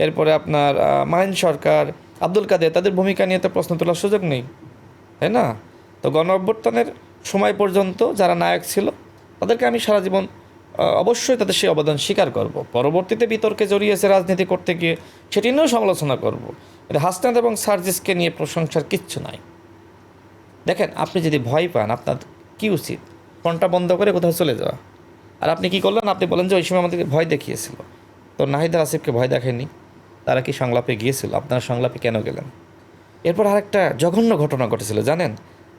এরপরে আপনার মাহিন সরকার, আব্দুল কাদের, তাদের ভূমিকা নিয়ে তো প্রশ্ন তোলার সুযোগ নেই, তাই না? তো গণ অভ্যুত্থানের সময় পর্যন্ত যারা নায়ক ছিল, তাদেরকে আমি সারা জীবন অবশ্যই তাদের সেই অবদান স্বীকার করব। পরবর্তীতে বিতর্কে জড়িয়েছে রাজনীতি করতে গিয়ে, সেটি নিয়েও সমালোচনা করব। হাসনাত এবং সার্জিসকে নিয়ে প্রশংসার কিচ্ছু নাই। দেখেন, আপনি যদি ভয় পান, আপনার কি উচিত? ফোনটা বন্ধ করে কোথাও চলে যাওয়া। আর আপনি কি করলেন? আপনি বলেন যে ওই সময় আমাদেরকে ভয় দেখিয়েছিল। তো নাহিদ আর আসিফকে ভয় দেখায়নি, তারা কি সংলাপে গিয়েছিল? আপনারা সংলাপে কেন গেলেন? এরপর আরেকটা জঘন্য ঘটনা ঘটেছিল জানেন,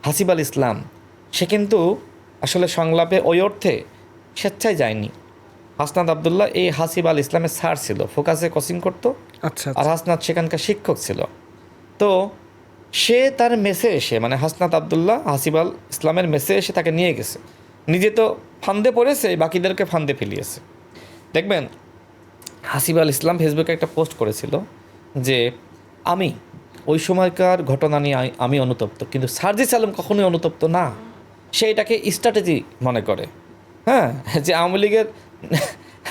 হাসিব আল ইসলাম সে কিন্তু আসলে সংলাপে ওই অর্থে স্বেচ্ছায় যায়নি। হাসনাত আবদুল্লাহ এই হাসিব আল ইসলামের স্যার ছিল, ফোকাসে কোচিং করতো। আচ্ছা আর আচ্ছা। হাসনাত সেখানকার শিক্ষক ছিল। তো সে তার মেসে এসে, মানে হাসনাত আবদুল্লাহ হাসিব আল ইসলামের মেসে এসে তাকে নিয়ে গেছে। নিজে তো ফান্দে পড়েছে, বাকিদেরকে ফান্দে ফেলিয়েছে। দেখবেন, হাসিব আল ইসলাম ফেসবুকে একটা পোস্ট করেছিল যে আমি ওই সময়কার ঘটনা নিয়ে আমি অনুতপ্ত, কিন্তু সার্জিস আলম কখনোই অনুতপ্ত না। সে এটাকে স্ট্র্যাটেজি মনে করে। হ্যাঁ, যে আওয়ামী লীগের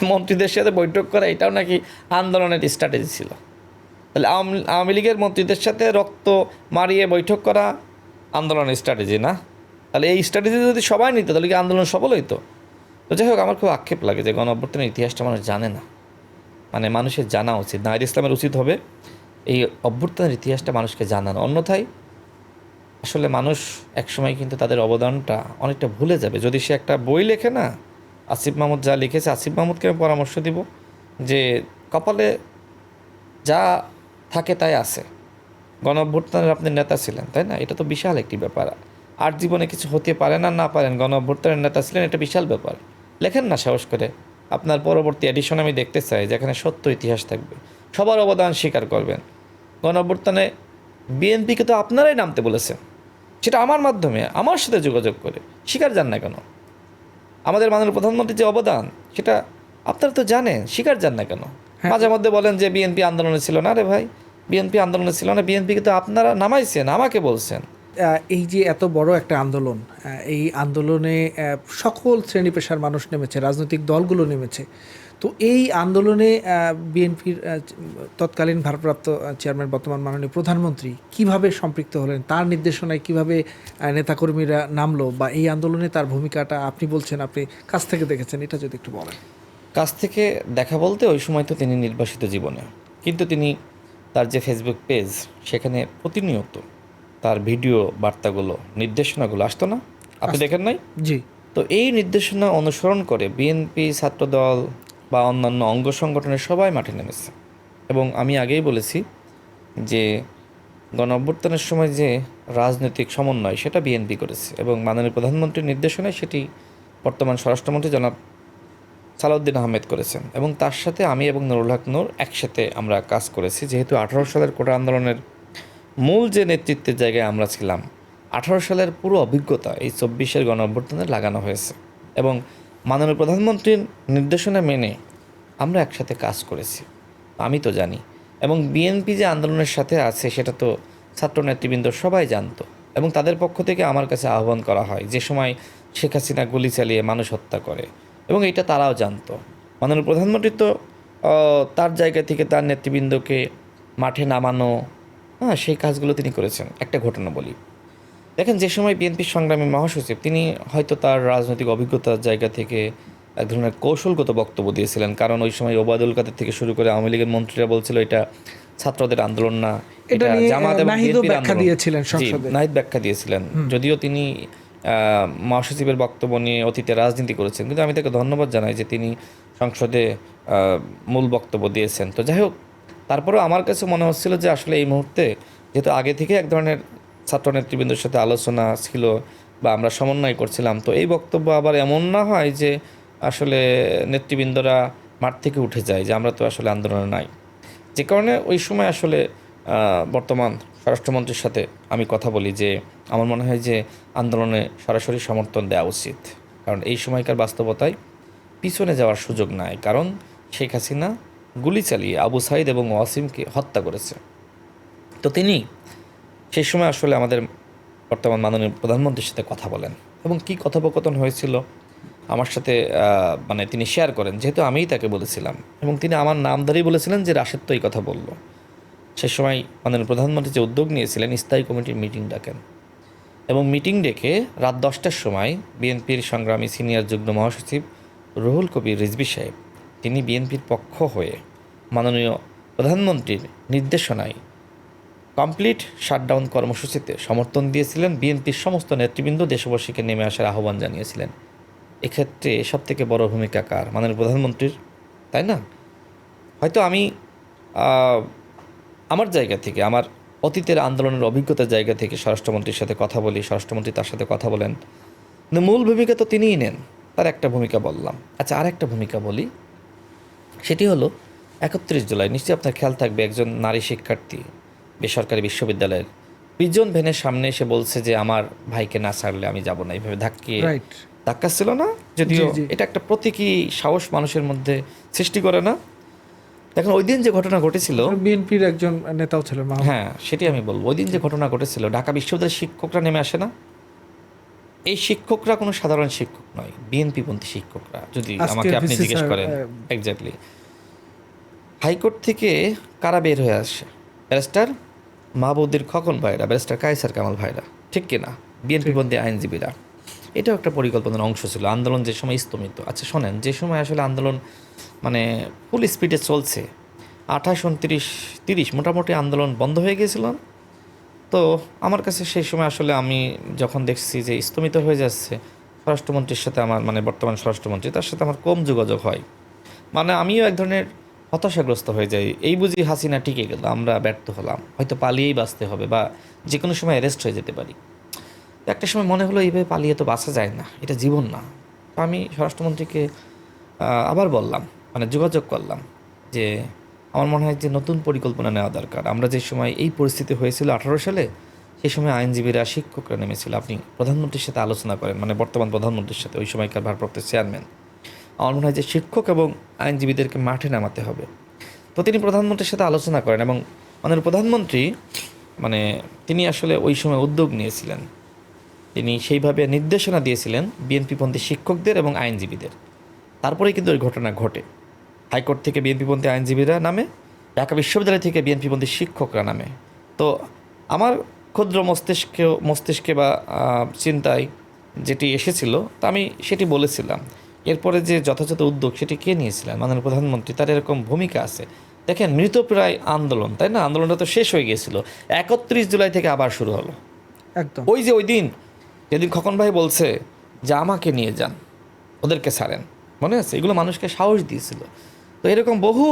মন্ত্রীদের সাথে বৈঠক করা এটাও নাকি আন্দোলনের স্ট্র্যাটেজি ছিল। তাহলে আওয়ামী লীগের মন্ত্রীদের সাথে রক্ত মারিয়ে বৈঠক করা আন্দোলনের স্ট্র্যাটেজি না? তাহলে এই স্ট্র্যাটেজি যদি সবাই নিত তাহলে কি আন্দোলন সফল হইতো? তো যাই হোক, আমার খুব আক্ষেপ লাগে যে গণ অভ্যুত্থানের ইতিহাসটা মানুষ জানে না। মানে মানুষের জানা উচিত, নাহিদ ইসলামের উচিত হবে এই অভ্যুত্থানের ইতিহাসটা মানুষকে জানানো। অন্যথায় আসলে মানুষ একসময় কিন্তু তাদের অবদানটা অনেকটা ভুলে যাবে। যদি সে একটা বই লেখে না, আসিফ মাহমুদ যা লিখেছে, আসিফ মাহমুদকে আমি পরামর্শ দিব যে কপালে যা থাকে তাই আছে। গণ অভ্যুত্থানের আপনি নেতা ছিলেন, তাই না? এটা তো বিশাল একটি ব্যাপার। আর জীবনে কিছু হতে পারে না, না পারেন, গণ অভ্যুত্থানের নেতা ছিলেন, এটা বিশাল ব্যাপার। লেখেন না সাহস করে। আপনার পরবর্তী এডিশন আমি দেখতে চাই যেখানে সত্য ইতিহাস থাকবে, সবার অবদান স্বীকার করবেন। গণ অভ্যুত্থানে বিএনপিকে তো আপনারাই নামতে বলেছেন, সেটা আমার মাধ্যমে, আমার সাথে যোগাযোগ করে। স্বীকার যান না কেন? আমাদের মাননীয় প্রধানমন্ত্রীর যে অবদান সেটা আপনারা তো জানেন, স্বীকার যান না কেন? হ্যাঁ। মাঝে মধ্যে বলেন যে বিএনপি আন্দোলনে ছিল না। রে ভাই, বিএনপি আন্দোলনে ছিল না, বিএনপিকে তো আপনারা নামাইছেন, আমাকে বলছেন। এই যে এত বড় একটা আন্দোলন, এই আন্দোলনে সকল শ্রেণী পেশার মানুষ নেমেছে, রাজনৈতিক দলগুলো নেমেছে। তো এই আন্দোলনে বিএনপির তৎকালীন ভারপ্রাপ্ত চেয়ারম্যান, বর্তমান মাননীয় প্রধানমন্ত্রী কিভাবে সম্পৃক্ত হলেন, তার নির্দেশনায় কিভাবে নেতাকর্মীরা নামলো, বা এই আন্দোলনে তার ভূমিকাটা আপনি বলছেন আপনি কাছ থেকে দেখেছেন, এটা যদি একটু বলেন। কাছ থেকে দেখা বলতে ওই সময় তো তিনি নির্বাসিত জীবনে, কিন্তু তিনি তার যে ফেসবুক পেজ সেখানে প্রতিনিয়ত তার ভিডিও বার্তাগুলো, নির্দেশনাগুলো আসতো না? আপনি দেখেন নাই? জি। তো এই নির্দেশনা অনুসরণ করে বিএনপি, ছাত্রদল বা অন্যান্য অঙ্গ সংগঠনের সবাই মাঠে নেমেছে। এবং আমি আগেই বলেছি যে গণ অভ্যুত্থানের সময় যে রাজনৈতিক সমন্বয় সেটা বিএনপি করেছে, এবং মাননীয় প্রধানমন্ত্রীর নির্দেশনায় সেটি বর্তমান স্বরাষ্ট্রমন্ত্রী জনাব সালাউদ্দিন আহমেদ করেছেন। এবং তার সাথে আমি এবং নুরুল হক নূর একসাথে আমরা কাজ করেছি। যেহেতু 18 সালের কোটা আন্দোলনের মূল যে নেতৃত্বের জায়গায় আমরা ছিলাম, 18 সালের পুরো অভিজ্ঞতা এই 24-এর গণ অভ্যুত্থানে লাগানো হয়েছে। এবং মাননীয় প্রধানমন্ত্রীর নির্দেশনা মেনে আমরা একসাথে কাজ করেছি, আমি তো জানি। এবং বিএনপি যে আন্দোলনের সাথে আছে সেটা তো ছাত্র নেতৃবৃন্দ সবাই জানতো। এবং তাদের পক্ষ থেকে আমার কাছে আহ্বান করা হয় যে সময় শেখ হাসিনা গুলি চালিয়ে মানুষ হত্যা করে, এবং এটা তারাও জানতো। মাননীয় প্রধানমন্ত্রী তো তার জায়গা থেকে তার নেতৃবৃন্দকে মাঠে নামানো, হ্যাঁ, সেই কাজগুলো তিনি করেছেন। একটা ঘটনা বলি, দেখেন, যে সময় বিএনপির সংগ্রামী মহাসচিব, তিনি হয়তো তার রাজনৈতিক অভিজ্ঞতার জায়গা থেকে এক ধরনের কৌশলগত বক্তব্য দিয়েছিলেন। কারণ ওই সময় ওবায়দুল কাদের থেকে শুরু করে আওয়ামী লীগের মন্ত্রীরা বলছিল এটা ছাত্রদের আন্দোলন না, এটা এটা নিয়ে জামাত এবং নাহিদও বিএনপির ব্যাখ্যা আন্দোলন। দিয়েছিলেন জি, সংসদে। নাহিদ ব্যাখ্যা দিয়েছিলেন, যদিও তিনি মহাসচিবের বক্তব্য নিয়ে অতীতে রাজনীতি করেছেন, কিন্তু আমি তাকে ধন্যবাদ জানাই যে তিনি সংসদে মূল বক্তব্য দিয়েছেন। তো যাই হোক, তারপরেও আমার কাছে মনে হচ্ছিল যে আসলে এই মুহূর্তে, যেহেতু আগে থেকে এক ধরনের ছাত্র নেতৃবৃন্দের সাথে আলোচনা ছিল বা আমরা সমন্বয় করছিলাম, তো এই বক্তব্য আবার এমন না হয় যে আসলে নেতৃবৃন্দরা মাঠ থেকে উঠে যায় যে আমরা তো আসলে আন্দোলনে নাই। যে কারণে ওই সময় আসলে বর্তমান স্বরাষ্ট্রমন্ত্রীর সাথে আমি কথা বলি যে আমার মনে হয় যে আন্দোলনে সরাসরি সমর্থন দেওয়া উচিত, কারণ এই সময়কার বাস্তবতায় পিছনে যাওয়ার সুযোগ নাই। কারণ শেখ হাসিনা গুলি চালিয়ে আবু সাইদ এবং ওয়াসিমকে হত্যা করেছে। তো তিনি সেই সময় আসলে আমাদের বর্তমান মাননীয় প্রধানমন্ত্রীর সাথে কথা বলেন, এবং কী কথোপকথন হয়েছিল আমার সাথে মানে তিনি শেয়ার করেন, যেহেতু আমিই তাকে বলেছিলাম, এবং তিনি আমার নাম ধরেই বলেছিলেন যে রাশেদ তো এই কথা বলল। সে সময় মাননীয় প্রধানমন্ত্রী যে উদ্যোগ নিয়েছিলেন, স্থায়ী কমিটির মিটিং ডাকেন, এবং মিটিং ডেকে রাত 10টার সময় বিএনপির সংগ্রামী সিনিয়র যুগ্ম মহাসচিব রুহুল কবির রিজভী সাহেব, তিনি বিএনপির পক্ষ হয়ে মাননীয় প্রধানমন্ত্রীর নির্দেশনায় কমপ্লিট শাটডাউন কর্মসূচিতে সমর্থন দিয়েছিলেন। বিএনপির সমস্ত নেতৃবৃন্দ দেশবাসীকে নেমে আসার আহ্বান জানিয়েছিলেন। এক্ষেত্রে সবথেকে বড় ভূমিকা কার? মাননীয় প্রধানমন্ত্রীর, তাই না? হয়তো আমি আমার জায়গা থেকে, আমার অতীতের আন্দোলনের অভিজ্ঞতার জায়গা থেকে স্বরাষ্ট্রমন্ত্রীর সাথে কথা বলি, স্বরাষ্ট্রমন্ত্রী তার সাথে কথা বলেন, কিন্তু মূল ভূমিকা তো তিনিই নেন। তার একটা ভূমিকা বললাম। আচ্ছা, আর একটা ভূমিকা বলি, সেটি হলো 31 জুলাই নিশ্চয়ই আপনার খেয়াল থাকবে, একজন নারী শিক্ষার্থী বেসরকারি বিশ্ববিদ্যালয়ের প্রিজন ভ্যানের সামনে এসে বলছে যে আমার ভাইকে না ছাড়লে আমি যাব না, এইভাবে রাইট। ধাক্কা ছিল না? যদিও জি, জি। এটা একটা প্রতীকী সাহস মানুষের মধ্যে সৃষ্টি করে না? দেখুন, ওই দিন যে ঘটনা ঘটেছিল, বিএনপির একজন নেতাও ছিলেন মাহমুদ। হ্যাঁ সেটি আমি বলবো, ওই দিন যে ঘটনা ঘটেছিল, ঢাকা বিশ্ববিদ্যালয়ের শিক্ষকরা নেমে আসে না? এই শিক্ষকরা কোনো সাধারণ শিক্ষক নয়, বিএনপিপন্থী শিক্ষকরা, যদি আমাকে আপনি ভিসি জিজ্ঞেস স্যার, করেন। এক্স্যাক্টলি। হাইকোর্ট থেকে কারা বের হয়ে আসে? ব্যারিস্টার মাহবুবুদ্দিন খোকন ভাইরা, ব্যারিস্টার কায়সার কামাল ভাইরা, ঠিক কিনা? বিএনপিপন্থী আইনজীবীরা। এটাও একটা পরিকল্পনার অংশ ছিল। আন্দোলন যে সময় স্তমিত, আচ্ছা শোনেন, যে সময় আসলে আন্দোলন মানে ফুল স্পিডে চলছে, 28, 29, 30 মোটামুটি আন্দোলন বন্ধ হয়ে গিয়েছিল। তো আমার কাছে সেই সময় আসলে আমি যখন দেখছি যে স্তমিত হয়ে যাচ্ছে, স্বরাষ্ট্রমন্ত্রীর সাথে আমার, মানে বর্তমান স্বরাষ্ট্রমন্ত্রী, তার সাথে আমার কম যোগাযোগ হয়। মানে আমিও এক ধরনের হতাশাগ্রস্ত হয়ে যাই। এই বুঝি হাসিনা টিকে গেল, আমরা ব্যর্থ হলাম, হয়তো পালিয়েই বাঁচতে হবে, বা যে কোনো সময় অ্যারেস্ট হয়ে যেতে পারি। একটা সময় মনে হলো এইভাবে পালিয়ে তো বাঁচা যায় না, এটা জীবন না। তো আমি স্বরাষ্ট্রমন্ত্রীকে আবার বললাম, মানে যোগাযোগ করলাম যে আমার মনে হয় যে নতুন পরিকল্পনা নেওয়া দরকার। আমরা যে সময় এই পরিস্থিতি হয়েছিল 18 সালে, সেই সময় আইনজীবীরা, শিক্ষকরা নেমেছিল। আপনি প্রধানমন্ত্রীর সাথে আলোচনা করেন, মানে বর্তমান প্রধানমন্ত্রীর সাথে, ওই সময়কার ভারপ্রাপ্ত চেয়ারম্যান। আমার মনে হয় যে শিক্ষক এবং আইনজীবীদেরকে মাঠে নামাতে হবে। তো তিনি প্রধানমন্ত্রীর সাথে আলোচনা করেন, এবং আমাদের প্রধানমন্ত্রী, মানে তিনি আসলে ওই সময় উদ্যোগ নিয়েছিলেন, তিনি সেইভাবে নির্দেশনা দিয়েছিলেন বিএনপিপন্থী শিক্ষকদের এবং আইনজীবীদের। তারপরেই কিন্তু ওই ঘটনা ঘটে। হাইকোর্ট থেকে বিএনপিপন্থী আইনজীবীরা নামে, ঢাকা বিশ্ববিদ্যালয় থেকে বিএনপিপন্থী শিক্ষকরা নামে। তো আমার ক্ষুদ্র মস্তিষ্কে বা চিন্তায় যেটি এসেছিল, তা আমি সেটি বলেছিলাম। এরপরে যে যথাযথ উদ্যোগ সেটি কে নিয়েছিলেন? মাননীয় প্রধানমন্ত্রী। তার এরকম ভূমিকা আছে। দেখেন, মৃতপ্রায় আন্দোলন, তাই না? আন্দোলনটা তো শেষ হয়ে গিয়েছিল, 31 জুলাই থেকে আবার শুরু হলো। একদম। ওই যে ওই দিন, যেদিন খোকন ভাই বলছে যে আমাকে নিয়ে যান, ওদেরকে ছাড়েন, মনে আছে? এগুলো মানুষকে সাহস দিয়েছিল। তো এরকম বহু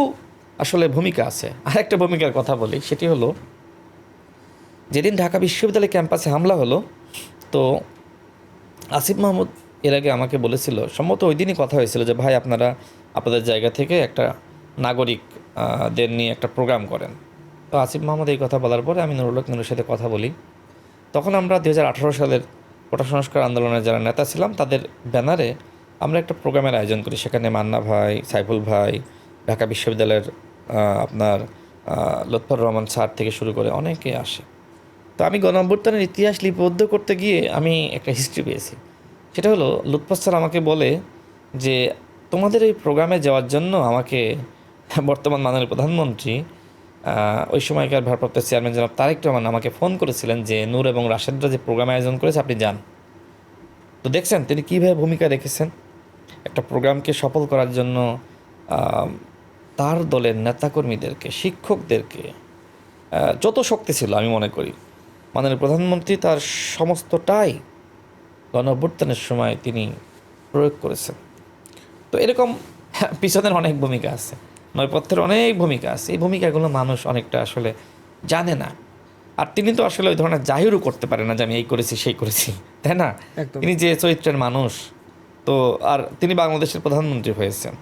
আসলে ভূমিকা আছে। আর একটা ভূমিকার কথা বলি, সেটি হলো যেদিন ঢাকা বিশ্ববিদ্যালয় ক্যাম্পাসে হামলা হলো, তো আসিফ মাহমুদ এর আগে আমাকে বলেছিল, সম্ভবত ওই দিনই কথা হয়েছিল, যে ভাই আপনারা আপনাদের জায়গা থেকে একটা নাগরিকদের নিয়ে একটা প্রোগ্রাম করেন। তো আসিফ মাহমুদ এই কথা বলার পরে আমি নুরুল হক নুরের সাথে কথা বলি। তখন আমরা 2018 সালের কোটা সংস্কার আন্দোলনের যারা নেতা ছিলাম, তাদের ব্যানারে আমরা একটা প্রোগ্রামের আয়োজন করি। সেখানে মান্না ভাই, সাইফুল ভাই, ঢাকা বিশ্ববিদ্যালয়ের আপনার লুৎফর রহমান স্যার থেকে শুরু করে অনেকে আসে। তো আমি গণঅভ্যুত্থানের ইতিহাস লিপিবদ্ধ করতে গিয়ে আমি একটা হিস্ট্রি পেয়েছি। সেটা হলো, লুৎফর স্যার আমাকে বলে যে তোমাদের এই প্রোগ্রামে যাওয়ার জন্য আমাকে বর্তমান মাননীয় প্রধানমন্ত্রী, ওই সময়কার ভারপ্রাপ্ত চেয়ারম্যান জনাব তারেক রহমান আমাকে ফোন করেছিলেন যে নূর এবং রাশেদরা যে প্রোগ্রাম আয়োজন করেছে, আপনি যান। তো দেখছেন তিনি কীভাবে ভূমিকা রেখেছেন একটা প্রোগ্রামকে সফল করার জন্য। তার দলের নেতাকর্মীদেরকে, শিক্ষকদেরকে, যত শক্তি ছিল আমি মনে করি মাননীয় প্রধানমন্ত্রী তার সমস্তটাই গণঅভ্যুত্থানের সময় তিনি প্রয়োগ করেছেন। তো এরকম পিছনের অনেক ভূমিকা আছে, নয়পথ্যের অনেক ভূমিকা আছে। এই ভূমিকাগুলো মানুষ অনেকটা আসলে জানে না। আর তিনি তো আসলে ওই ধরনের জাহিরও করতে পারে না যে আমি এই করেছি সেই করেছি, তাই না? একদম। তিনি যে চরিত্রের মানুষ, তো আর তিনি বাংলাদেশের প্রধানমন্ত্রী হয়েছেন,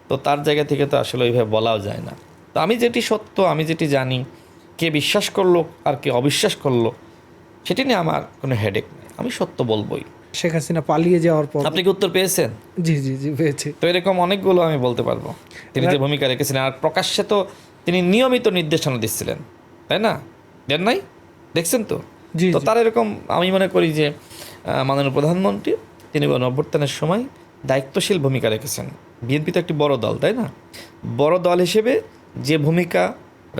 তো তার জায়গা থেকে তো আসলে ওইভাবে বলাও যায় না। তো আমি যেটি সত্য, আমি যেটি জানি, কে বিশ্বাস করলো আর কে অবিশ্বাস করলো সেটি নিয়ে আমার কোনো হেডেক নেই, আমি সত্য বলবোই। শেখ হাসিনা পালিয়ে যাওয়ার পর, আপনি কি উত্তর পেয়েছেন? জি জি জি পেয়েছি। তো এরকম অনেকগুলো আমি বলতে পারবো তিনি যে ভূমিকা রেখেছিলেন। আর প্রকাশ্যে তো তিনি নিয়মিত নির্দেশনা দিচ্ছিলেন, তাই না? দেন নাই? দেখছেন তো? জি তো জি। তার এরকম আমি মনে করি যে মাননীয় প্রধানমন্ত্রী তিনি গণঅভ্যুত্থানের সময় দায়িত্বশীল ভূমিকা রেখেছেন। বিএনপি তো একটি বড় দল, তাই না? বড় দল হিসেবে যে ভূমিকা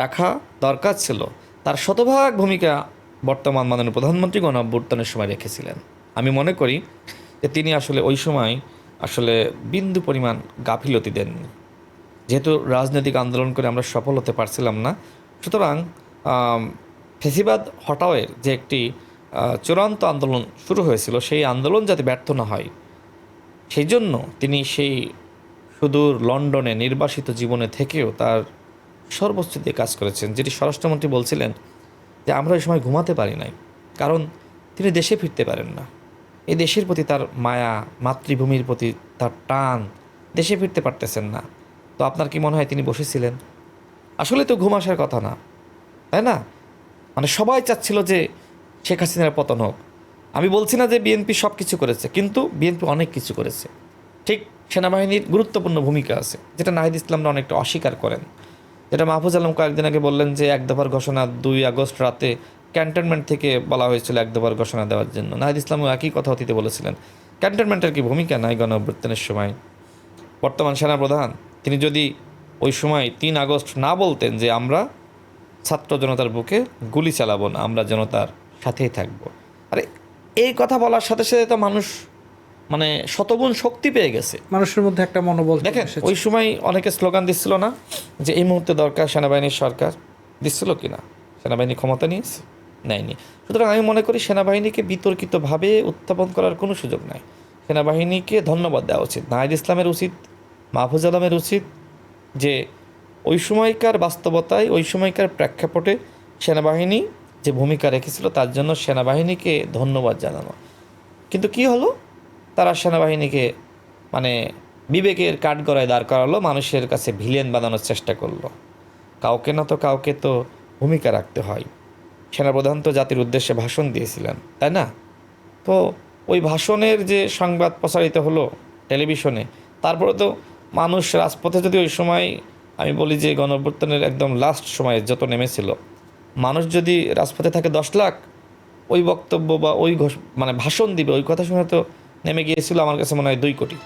রাখা দরকার ছিল, তার শতভাগ ভূমিকা বর্তমান মাননীয় প্রধানমন্ত্রী গণঅভ্যুত্থানের সময় রেখেছিলেন। আমি মনে করি যে তিনি আসলে ওই সময় আসলে বিন্দু পরিমাণ গাফিলতি দেননি। যেহেতু রাজনৈতিক আন্দোলন করে আমরা সফল হতে পারছিলাম না, সুতরাং ফেসিবাদ হটাওয়ের যে একটি চূড়ান্ত আন্দোলন শুরু হয়েছিল, সেই আন্দোলন যাতে ব্যর্থ না হয় সেই জন্য তিনি সেই সুদূর লন্ডনে নির্বাসিত জীবনে থেকেও তার সর্বোচ্চ দিয়ে কাজ করেছেন, যেটি স্বরাষ্ট্রমন্ত্রী বলছিলেন যে আমরা ওই সময় ঘুমাতে পারি নাই, কারণ তিনি দেশে ফিরতে পারেন না। এই দেশের প্রতি তার মায়া, মাতৃভূমির প্রতি তার টান, দেশে ফিরতে পারতেছেন না। তো আপনার কি মনে হয় তিনি বসেছিলেন? আসলে তো ঘুম আসার কথা না, তাই না? মানে সবাই চাচ্ছিল যে শেখ হাসিনার পতন হোক। আমি বলছি না যে বিএনপি সব কিছু করেছে, কিন্তু বিএনপি অনেক কিছু করেছে। ঠিক সেনাবাহিনীর গুরুত্বপূর্ণ ভূমিকা আছে, যেটা নাহিদ ইসলামরা অনেকটা অস্বীকার করেন, যেটা মাহফুজ আলম কয়েকদিন আগে বললেন যে এক দফার ঘোষণা 2 আগস্ট রাতে ক্যান্টনমেন্ট থেকে বলা হয়েছিল এক দফার ঘোষণা দেওয়ার জন্য। নাহিদ ইসলামও একই কথা অতীতে বলেছিলেন। ক্যান্টনমেন্টের কি ভূমিকা নাই গণ অভ্যুত্থানের সময়? বর্তমান সেনাপ্রধান তিনি যদি ওই সময় 3 আগস্ট না বলতেন যে আমরা ছাত্র জনতার বুকে গুলি চালাবো না, আমরা জনতার সাথেই থাকবো, আরে এই কথা বলার সাথে সাথে তো মানুষ মানে শতগুণ শক্তি পেয়ে গেছে। মানুষের মধ্যে একটা মনোবল চলে দেখেন এসেছে। ওই সময় অনেকে স্লোগান দিচ্ছিল না যে এই মুহূর্তে দরকার সেনাবাহিনীর সরকার? দিচ্ছিল কি না? সেনাবাহিনী ক্ষমতা নিয়েছে? নেয়নি। সুতরাং আমি মনে করি সেনাবাহিনীকে বিতর্কিতভাবে উত্থাপন করার কোনো সুযোগ নাই। সেনাবাহিনীকে ধন্যবাদ দেওয়া উচিত। নাহিদ ইসলামের উচিত, মাহফুজ আলমের উচিত যে ওই সময়কার বাস্তবতায়, ওই সময়কার প্রেক্ষাপটে সেনাবাহিনী যে ভূমিকা রেখেছিল তার জন্য সেনাবাহিনীকে ধন্যবাদ জানানো। কিন্তু কি হলো, তারা সেনাবাহিনীকে মানে বিবেকের কাঠগড়ায় দাঁড় করালো, মানুষের কাছে ভিলেন বানানোর চেষ্টা করলো। কাউকে না তো কাউকে তো ভূমিকা রাখতে হয়। সেনাপ্রধান তো জাতির উদ্দেশ্যে ভাষণ দিয়েছিলেন, তাই না? তো ওই ভাষণের যে সংবাদ প্রচারিত হলো টেলিভিশনে, তারপরে তো মানুষ রাজপথে, যদি ওই সময় আমি বলি যে গণঅভ্যুত্থানের একদম লাস্ট সময়ে যত নেমেছিল মানুষ যদি রাজপথে থাকে 10 লাখ, ওই বক্তব্য বা ওই মানে ভাষণ দিবে ওই কথা শুনে তো নেমে গিয়েছিল আমার কাছে মনে হয় 2 কোটি।